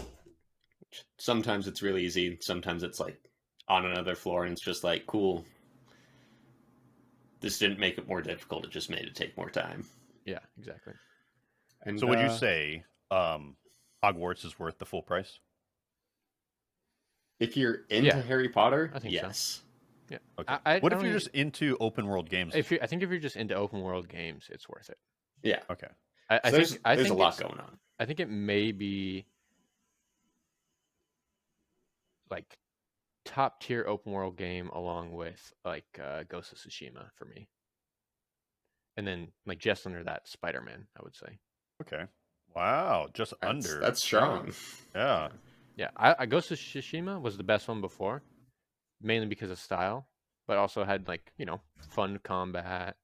Sometimes it's really easy. Sometimes it's like on another floor, and it's just like, cool. This didn't make it more difficult. It just made it take more time. Yeah, exactly. And so would you say Hogwarts is worth the full price? If you're into Harry Potter, I think yes. So. Yeah. Okay. What if you're just into open world games? I think if you're just into open world games, it's worth it. Yeah. Okay. I think there's a lot going on. I think it may be like top tier open world game along with like Ghost of Tsushima for me. And then like just under that, Spider-Man, I would say. Okay. Wow, just under. That's strong. Yeah. Yeah, I Ghost of Tsushima was the best one before, mainly because of style, but also had like, fun combat,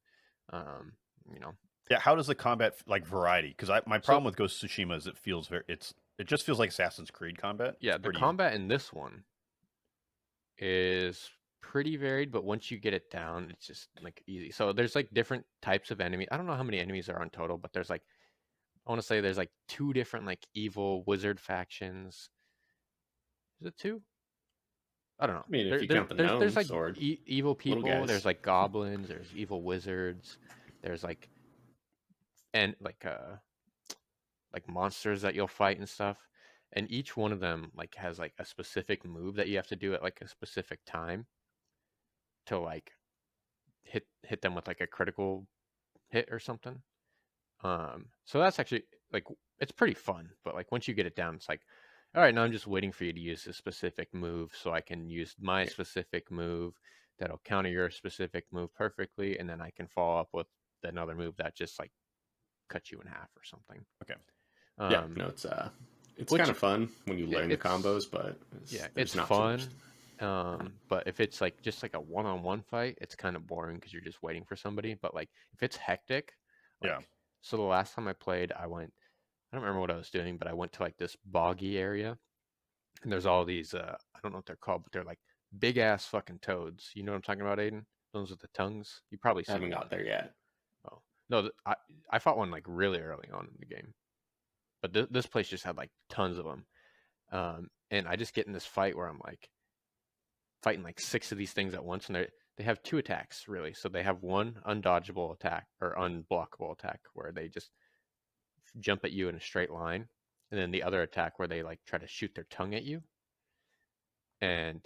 Yeah, how does the combat like variety? Because my problem with Ghost of Tsushima is it just feels like Assassin's Creed combat. Yeah, the combat in this one is pretty varied, but once you get it down, it's just like easy. So there's like different types of enemies. I don't know how many enemies are on total, but there's like, I want to say there's like 2 different like evil wizard factions. Is it 2? I don't know. I mean, if you count the gnomes, there's like or evil people. There's like goblins. There's evil wizards. There's like like monsters that you'll fight and stuff. And each one of them like has like a specific move that you have to do at like a specific time to like hit them with like a critical hit or something. So that's actually like it's pretty fun, but like once you get it down, it's like, all right, now I'm just waiting for you to use this specific move so I can use my specific move that'll counter your specific move perfectly, and then I can follow up with another move that just like cuts you in half or something. Okay. No, it's kind of fun when you learn the combos, but it's fun. But if it's like just like a one-on-one fight, it's kind of boring because you're just waiting for somebody. But like if it's hectic, like Yeah. so the last time I played, I don't remember what I was doing, but I went to like this boggy area, and there's all these I don't know what they're called, but they're like big ass fucking toads. You know what I'm talking about, Aiden? Those with the tongues. You've probably I seen haven't got one. there yet. Oh no, I fought one like really early on in the game, but this place just had like tons of them. And I just get in this fight where I'm like fighting like 6 of these things at once, and they have 2 attacks really. So they have one undodgeable attack or unblockable attack where they just jump at you in a straight line, and then the other attack where they like try to shoot their tongue at you. And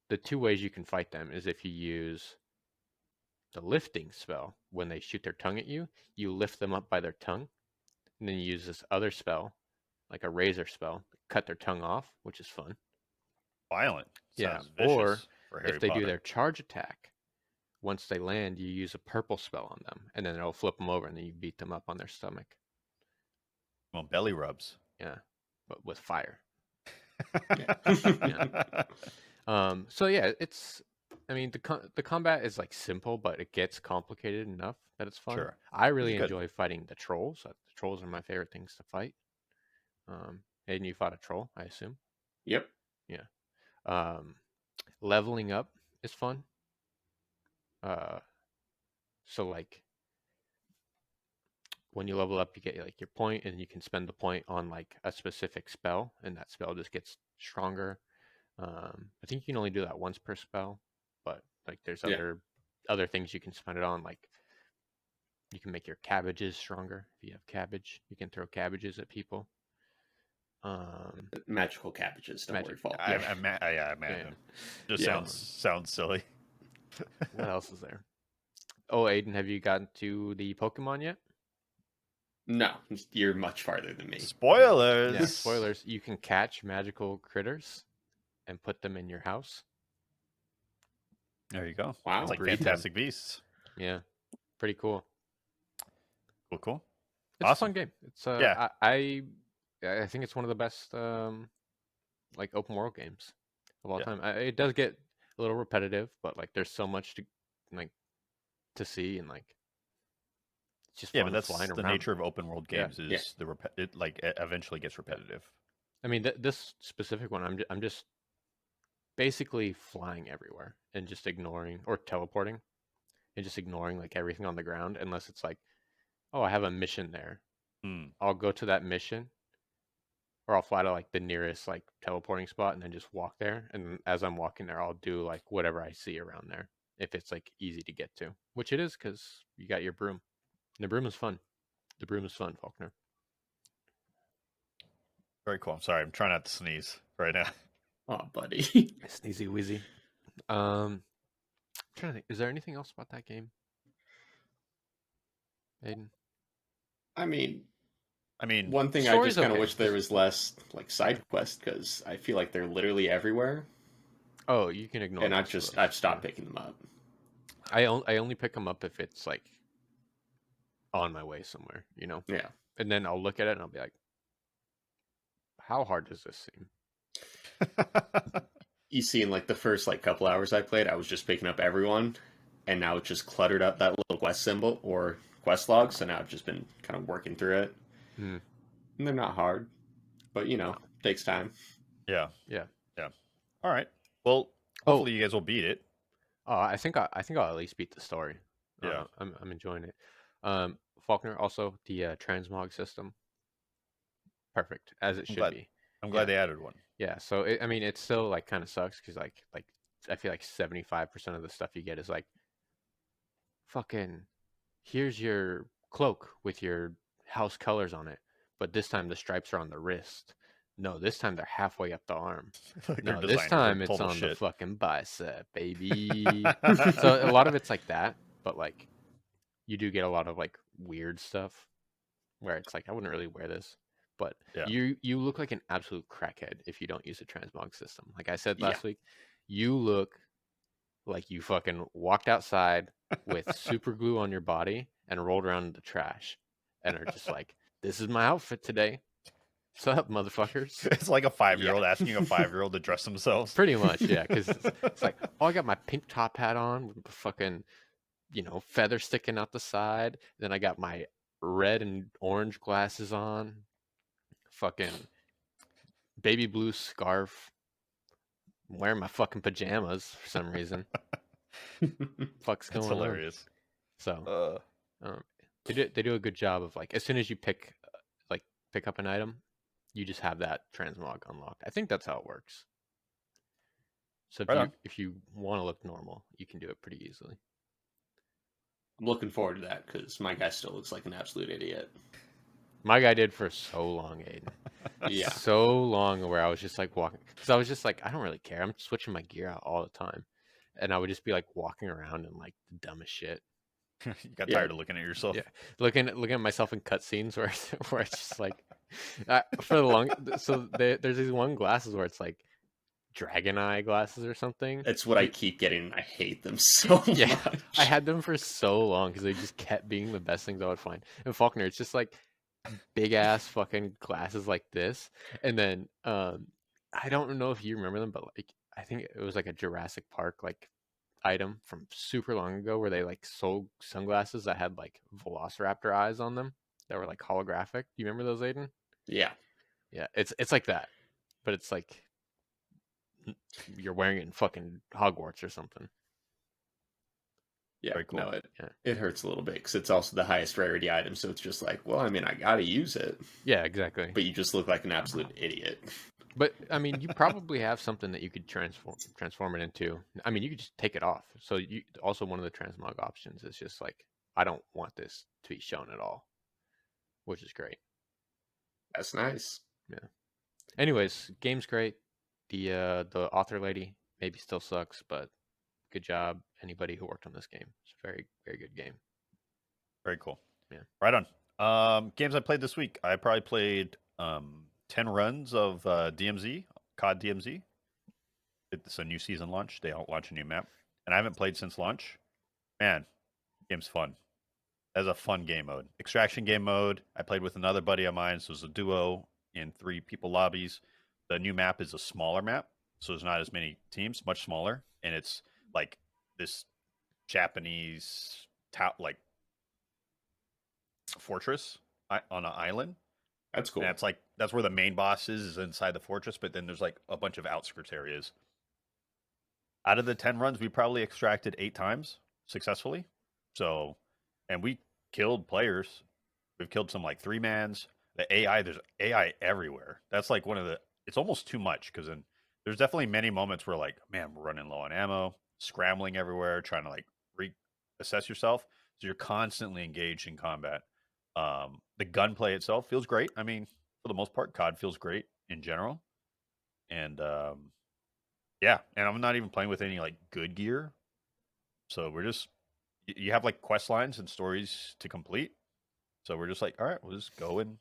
the 2 ways you can fight them is if you use the lifting spell. When they shoot their tongue at you, you lift them up by their tongue, and then you use this other spell, like a razor spell, cut their tongue off, which is fun. Violent. Yeah, Sounds or vicious for Harry if they do Potter. their charge attack, once they land, you use a purple spell on them, and then it'll flip them over, and then you beat them up on their stomach. Well, belly rubs. Yeah, but with fire. Yeah. So yeah, I mean, the combat is like simple, but it gets complicated enough that it's fun. Sure. I really good. enjoy fighting the trolls. The trolls are my favorite things to fight. And you fought a troll, I assume. Yep. Yeah. Leveling up is fun. So like when you level up, you get like your point, and you can spend the point on like a specific spell, and that spell just gets stronger. I think you can only do that once per spell, but like there's Yeah. other things you can spend it on. Like you can make your cabbages stronger. If you have cabbage, you can throw cabbages at people. Magical cabbages. Don't worry, Falkner. I imagine. Just Yeah. sounds silly. What else is there? Oh, Aiden, have you gotten to the Pokemon yet? No, you're much farther than me. Spoilers. Yeah, spoilers. You can catch magical critters and put them in your house. There you go. Wow. It's like Breed them. Fantastic Beasts. Yeah, pretty cool. Cool. It's a Awesome. fun game. It's Yeah. I think it's one of the best like open world games of all Yeah. time. It does get a little repetitive, but like there's so much to see, and like it's just Yeah, fun but that's flying the around. nature of open world Yeah. games is it eventually gets repetitive. I mean, this specific one, I'm just basically flying everywhere and just ignoring or teleporting and just ignoring like everything on the ground, unless it's like, oh, I have a mission there. I'll go to that mission, or I'll fly to like the nearest like teleporting spot and then just walk there. And as I'm walking there, I'll do like whatever I see around there, if it's like easy to get to, which it is because you got your broom. And the broom is fun. The broom is fun, Falkner. Very cool. I'm sorry. I'm trying not to sneeze right now. Oh, buddy. Sneezy wheezy. I'm trying to think. Is there anything else about that game, Aiden? I mean, one thing I story's just kind of okay. wish there was less like side quest because I feel like they're literally everywhere, Oh, you can ignore. and most of those. I've stopped picking them up. I only pick them up if it's like on my way somewhere, you know. Yeah. And then I'll look at it and I'll be like, how hard does this seem? You see, in like the first like couple hours I played, I was just picking up everyone, and now it's just cluttered up that little quest symbol or quest log. So now I've just been kind of working through it, and they're not hard, but takes time. Yeah. Yeah. All right. Well, hopefully you guys will beat it. Oh, I think I'll at least beat the story. Yeah. I'm enjoying it. Falkner, also the transmog system, perfect as it should be. I'm glad they added one. Yeah, so I mean, it still like kind of sucks because like I feel like 75% of the stuff you get is like, fucking, here's your cloak with your house colors on it, but this time the stripes are on the wrist. No, this time they're halfway up the arm. Like No, their this designers are time it's total on the shit. fucking bicep, baby. So a lot of it's like that, but like you do get a lot of like weird stuff where it's like, I wouldn't really wear this, but Yeah. you look like an absolute crackhead if you don't use a transmog system. Like I said last week, you look like you fucking walked outside with super glue on your body and rolled around in the trash and are just like, this is my outfit today. What's up, motherfuckers? It's like a 5-year-old asking a 5-year-old to dress themselves. Pretty much, yeah. Because it's like, oh, I got my pink top hat on with the fucking, feather sticking out the side. Then I got my red and orange glasses on. Fucking baby blue scarf. I'm wearing my fucking pajamas for some reason. Fuck's That's going on? hilarious. So they do a good job of like as soon as you pick up an item, you just have that transmog unlocked. I think that's how it works. So if you want to look normal, you can do it pretty easily. I'm looking forward to that because my guy still looks like an absolute idiot. My guy did for so long, Aiden. Yeah. So long where I was just like walking. Because I was just like, I don't really care. I'm switching my gear out all the time. And I would just be like walking around in like the dumbest shit. You got tired of looking at yourself. Yeah, looking at myself in cutscenes where it's just like for the long. So there's these one glasses where it's like dragon eye glasses or something. It's what I keep getting. I hate them so much. I had them for so long because they just kept being the best things I would find. And Falkner, it's just like big ass fucking glasses like this, and then I don't know if you remember them, but like I think it was like a Jurassic Park like item from super long ago where they like sold sunglasses that had like velociraptor eyes on them that were like holographic. Do you remember those, Aiden? Yeah. Yeah, it's like that, but it's like you're wearing it in fucking Hogwarts or something. Yeah, very cool. No, it hurts a little bit because it's also the highest rarity item, so it's just like, well, I mean, I gotta use it. Yeah, exactly. But you just look like an absolute idiot. But I mean, you probably have something that you could transform it into. I mean, you could just take it off. So you also one of the transmog options is just like, I don't want this to be shown at all, which is great. That's nice. Yeah. Anyways, game's great. The author lady maybe still sucks, but good job anybody who worked on this game. It's a very, very good game. Very cool. Yeah. Right on. Games I played this week. I probably played 10 runs of DMZ, COD DMZ. It's a new season launch. They don't launch a new map. And I haven't played since launch. Man, game's fun. That's a fun game mode. Extraction game mode. I played with another buddy of mine. So it was a duo in 3 people lobbies. The new map is a smaller map. So there's not as many teams, much smaller. And it's like this Japanese like fortress on an island. That's cool. And that's where the main boss is inside the fortress, but then there's like a bunch of outskirts areas. Out of the 10 runs, we probably extracted 8 times successfully. So, and we killed players. We've killed some like 3-mans. The AI, there's AI everywhere. That's like it's almost too much because then there's definitely many moments where like, man, we're running low on ammo, scrambling everywhere, trying to like reassess yourself. So you're constantly engaged in combat. The gunplay itself feels great. I mean, for the most part, COD feels great in general. And yeah, and I'm not even playing with any like good gear. So we're just you have like quest lines and stories to complete. So we're just like, all right, we'll just go and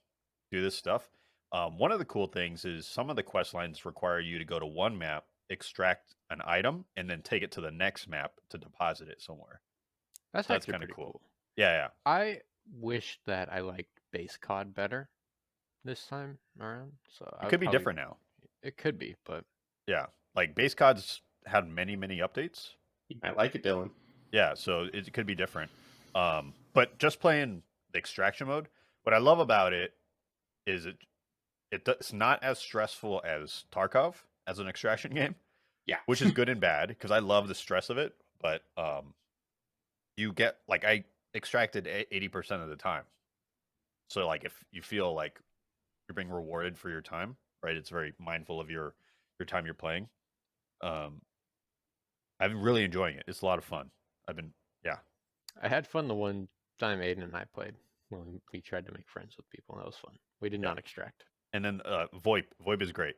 do this stuff. One of the cool things is some of the quest lines require you to go to one map, extract an item, and then take it to the next map to deposit it somewhere. That's kind of cool. Yeah. I wish that I liked base COD better this time around. So it could be different now. It could be, but yeah, like base COD's had many updates. I like it, Dylan. Yeah, so it could be different. But just playing the extraction mode, what I love about it is it's not as stressful as Tarkov as an extraction game. Yeah, which is good and bad because I love the stress of it. But you get like I extracted 80% of the time. So like if you feel like you're being rewarded for your time, right? It's very mindful of your time you're playing. I've been really enjoying it. It's a lot of fun. I had fun the one time Aiden and I played when we tried to make friends with people. That was fun. We did not extract. And then VoIP is great.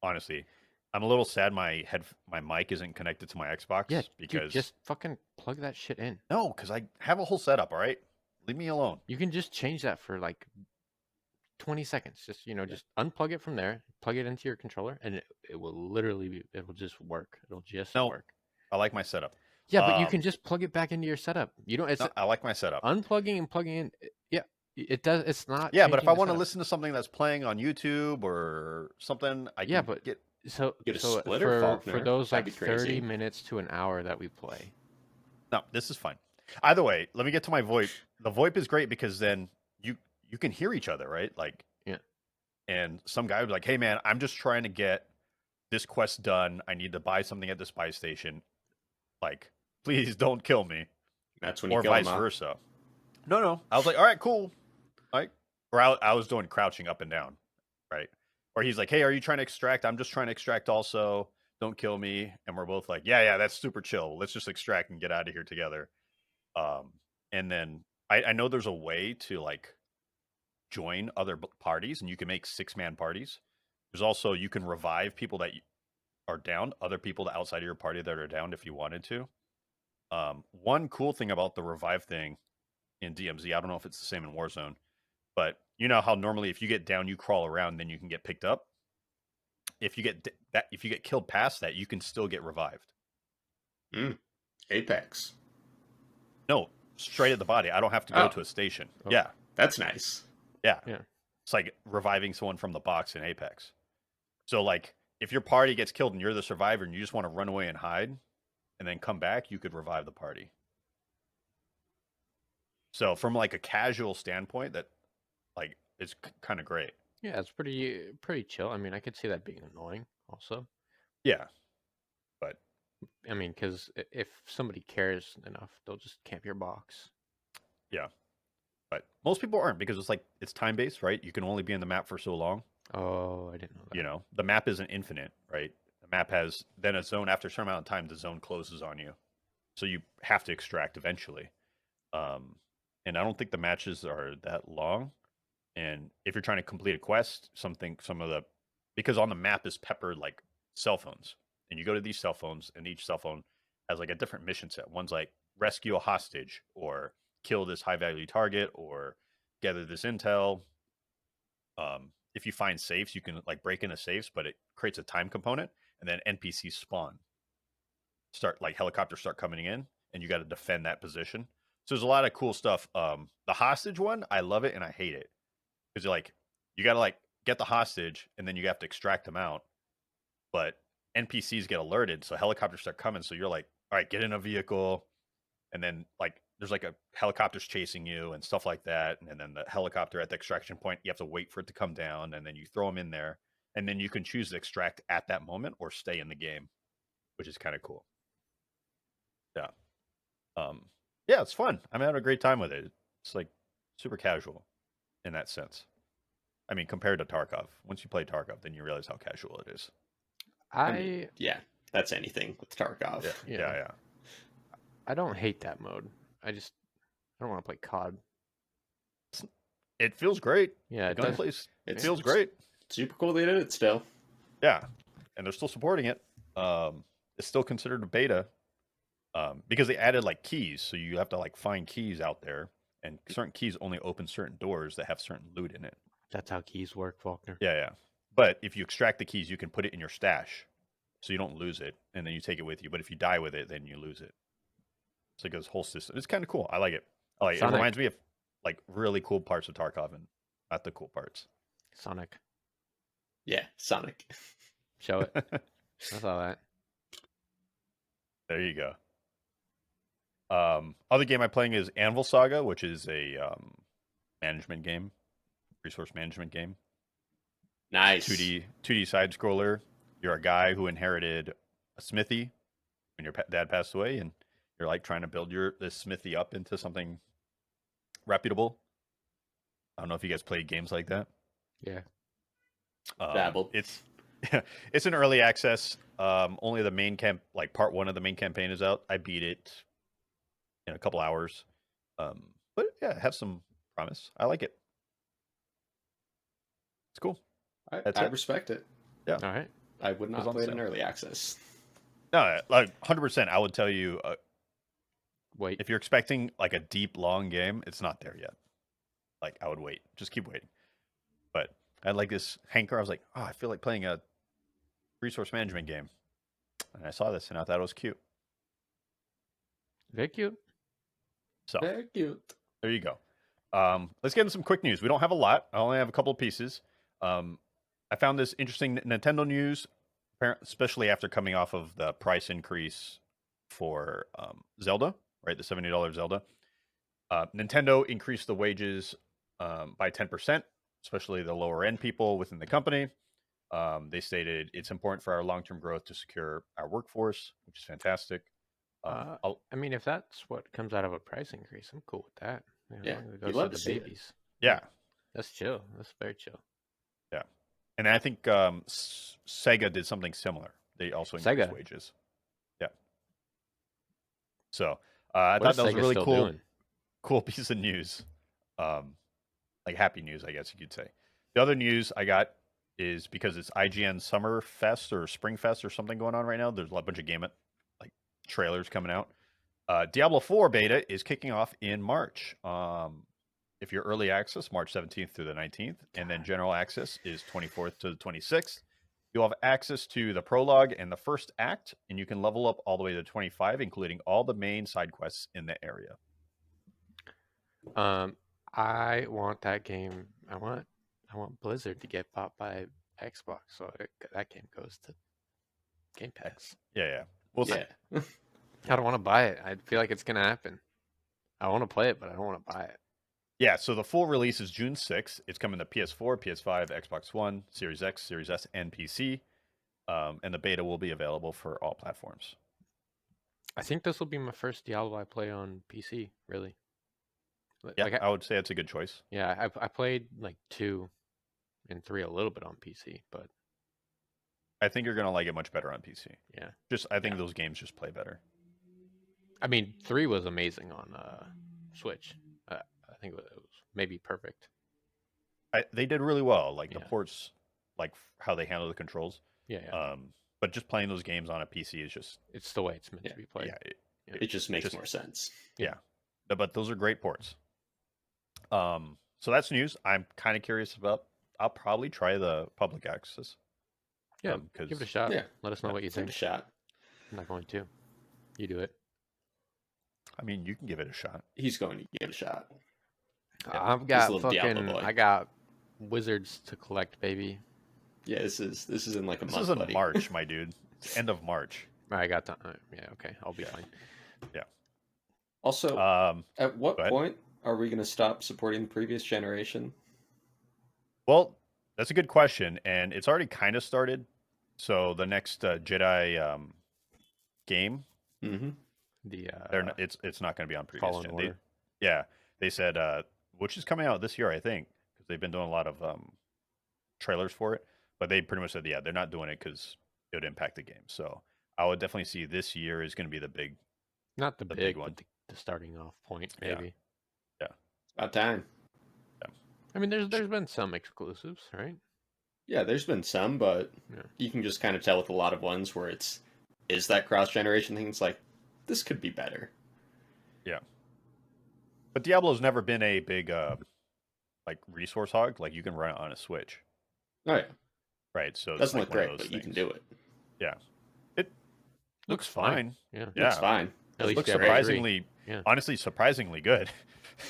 Honestly, I'm a little sad my mic isn't connected to my Xbox. Yeah, because dude, just fucking plug that shit in. No, because I have a whole setup. All right, leave me alone. You can just change that for like 20 seconds. Just just unplug it from there, plug it into your controller, and it will literally it'll just work. It'll just work. I like my setup. Yeah, but you can just plug it back into your setup. You don't. I like my setup. Unplugging and plugging in. Yeah, It does. It's not. Yeah, but if I changing the want to setup. listen to something that's playing on YouTube or something, I Yeah, can but get. Get a so splitter, for Falkner. those That'd like be 30 crazy. minutes to an hour that we play. No, this is fine. Either way, let me get to my VoIP. The VoIP is great because then you can hear each other, right? Like, Yeah. and some guy would be like, "Hey, man, I'm just trying to get this quest done. I need to buy something at this buy station. Like, please don't kill me," That's when you or kill him, vice huh? versa. No. I was like, "All right, cool." Like, or I was doing crouching up and down, right? Or he's like, "Hey, are you trying to extract? I'm just trying to extract also. Don't kill me." And we're both like, "Yeah, that's super chill. Let's just extract and get out of here together." And then I know there's a way to like join other parties, and you can make 6-man parties. There's also you can revive people that are down, other people outside of your party that are down if you wanted to. One cool thing about the revive thing in DMZ, I don't know if it's the same in Warzone, but you know how normally if you get down, you crawl around, then you can get picked up. If you get if you get killed past that, you can still get revived. Apex. No, straight at the body. I don't have to go to a station. Oh. Yeah, That's nice. yeah. Yeah. It's like reviving someone from the box in Apex. So like if your party gets killed and you're the survivor and you just want to run away and hide and then come back, you could revive the party. So from like a casual standpoint, that like it's kind of great. Yeah, it's pretty chill. I mean, I could see that being annoying also. Yeah. But I mean, because if somebody cares enough, they'll just camp your box. yeah. But most people aren't because it's like it's time based, right? You can only be in the map for so long. Oh, I didn't know that. You know, the map isn't infinite, right? The map has then a zone after a certain amount of time, the zone closes on you. So you have to extract eventually. And I don't think the matches are that long. And if you're trying to complete a quest, some of the because on the map is peppered like cell phones, and you go to these cell phones, and each cell phone has like a different mission set. One's like rescue a hostage, or kill this high value target, or gather this intel. If you find safes, you can like break into safes, but it creates a time component, and then NPCs spawn. Start like helicopters start coming in, and you got to defend that position. So there's a lot of cool stuff. The hostage one, I love it and I hate it because like you got to like get the hostage and then you have to extract them out. But NPCs get alerted, so helicopters start coming. So you're like, all right, get in a vehicle, and then like there's like a helicopter's chasing you and stuff like that. And then the helicopter at the extraction point, you have to wait for it to come down, and then you throw them in there, and then you can choose to extract at that moment or stay in the game, which is kind of cool. Yeah. Yeah, it's fun. I'm having a great time with it. It's like super casual in that sense. I mean, compared to Tarkov, once you play Tarkov, then you realize how casual it is. I mean, yeah, that's anything with Tarkov. Yeah. I don't hate that mode. I don't want to play COD. It feels great. Yeah, the it does. gunplay feels great. Super cool they did it still. Yeah, and they're still supporting it. It's still considered a beta because they added like keys, so you have to like find keys out there, and certain keys only open certain doors that have certain loot in it. That's how keys work, Falkner. Yeah. But if you extract the keys, you can put it in your stash, so you don't lose it, and then you take it with you. But if you die with it, then you lose it. So it goes whole system. It's kind of cool. I like it. It reminds me of like really cool parts of Tarkov and not the cool parts. Sonic. Yeah, Sonic. Show it. I saw that. There you go. Other game I'm playing is Anvil Saga, which is a management game, resource management game. Nice. 2D side scroller. You're a guy who inherited a smithy when your dad passed away, and you're like trying to build this smithy up into something reputable. I don't know if you guys played games like that. Yeah. Dabbled. It's an early access. Only the main part 1 of the main campaign is out. I beat it in a couple hours. But yeah, have some promise. I like it. It's cool. I respect it. Yeah. All right. I would not play it in early access. No, like 100%. I would tell you. Wait. If you're expecting like a deep, long game, it's not there yet. Like I would wait. Just keep waiting. But I had like this hanker. I was like, oh, I feel like playing a resource management game. And I saw this and I thought it was cute. Very cute. So Very cute. there you go. Let's get into some quick news. We don't have a lot. I only have a couple of pieces. I found this interesting Nintendo news, especially after coming off of the price increase for Zelda, right? The $70 Zelda. Nintendo increased the wages by 10%, especially the lower end people within the company. They stated it's important for our long-term growth to secure our workforce, which is fantastic. I mean, if that's what comes out of a price increase, I'm cool with that. Yeah, It you'd goes love to to the see it. babies. Yeah. That's chill. That's very chill. Yeah. And I think Sega did something similar. They also increased Sega. wages. Yeah. So I What thought is that was a Sega really still cool, doing? cool piece of news. Like happy news, I guess you could say. The other news I got is because it's IGN Summer Fest or Spring Fest or something going on right now. There's a bunch of game like trailers coming out. Diablo 4 beta is kicking off in March. If you're early access, March 17th through the 19th, and then general access is 24th to the 26th. You'll have access to the prologue and the first act, and you can level up all the way to 25, including all the main side quests in the area. I want that game. I want Blizzard to get bought by Xbox, so that game goes to Game Pass. Yeah. We'll see. Yeah. I don't want to buy it. I feel like it's gonna happen. I want to play it, but I don't want to buy it. Yeah, so the full release is June 6th. It's coming to PS4, PS5, Xbox One, Series X, Series S, and PC. And the beta will be available for all platforms. I think this will be my first Diablo I play on PC. Really. Yeah, Like I would say it's a good choice. yeah, I played like 2 and 3 a little bit on PC, but I think you're going to like it much better on PC. yeah. I think those games just play better. I mean, 3 was amazing on Switch. I think it was maybe perfect. They did really well. Like the Yeah. ports, like how they handle the controls. Yeah. But just playing those games on a PC is just It's the way it's meant to be played. yeah. It just makes more sense. Yeah. But those are great ports. So that's news. I'm kind of curious about. I'll probably try the public access. Yeah, give it a shot. Yeah. Let us know what you Give it think. a shot. I'm not going to. You do it. I mean, you can give it a shot. He's going to give it a shot. Yeah, I've he's a got little Diablo fucking. boy. I got wizards to collect, baby. Yeah, this is in like a This month, is in buddy. March, my dude. It's end of March. I got time. Yeah, okay, I'll be fine. Yeah. Also, at what go ahead. point are we going to stop supporting the previous generation? Well, that's a good question, and it's already kind of started. So the next Jedi game, Mm-hmm. it's not going to be on previous Fallen gen. Order. They said which is coming out this year, I think, because they've been doing a lot of trailers for it. But they pretty much said, they're not doing it because it would impact the game. So I would definitely see this year is going to be the big. Not the big one. but the starting off point, Yeah. maybe. Yeah. About time. I mean, there's been some exclusives, right? Yeah, there's been some, but you can just kind of tell with a lot of ones where is that cross-generation thing. It's like, this could be better. Yeah. But Diablo's never been a big like resource hog. Like you can run it on a Switch. Oh yeah. Right. So Doesn't it's look like one great, of those but you can things. do it. Yeah. It Looks fine. Yeah. Looks fine. At least looks you have surprisingly, Yeah. honestly, surprisingly good.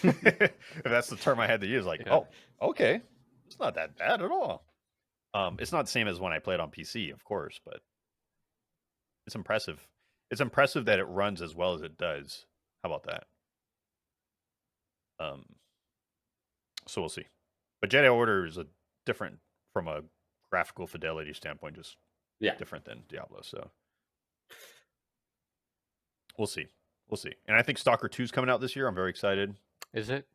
If that's the term I had to use, like, Yeah. oh, okay, it's not that bad at all. It's not the same as when I played on PC, of course, but it's impressive. It's impressive that it runs as well as it does. How about that? So we'll see. But Jedi Order is different from a graphical fidelity standpoint, just different than Diablo. So we'll see. We'll see. And I think Stalker 2 is coming out this year. I'm very excited. Is it?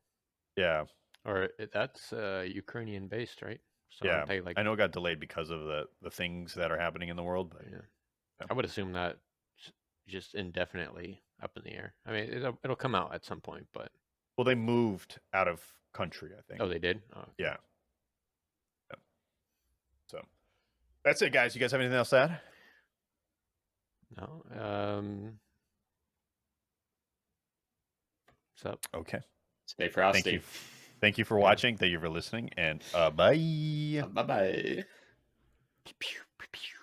Yeah. Or that's Ukrainian based, right? So Yeah. they like. I know it got delayed because of the things that are happening in the world, but I would assume that just indefinitely up in the air. I mean, it'll come out at some point, but well, they moved out of country, I think. oh, they did. Oh, okay. Yeah. So that's it, guys. You guys have anything else to add? No. What's up? Okay. Stay frosty. Thank you for watching. Thank you for listening, and bye. Bye-bye. Pew, pew, pew.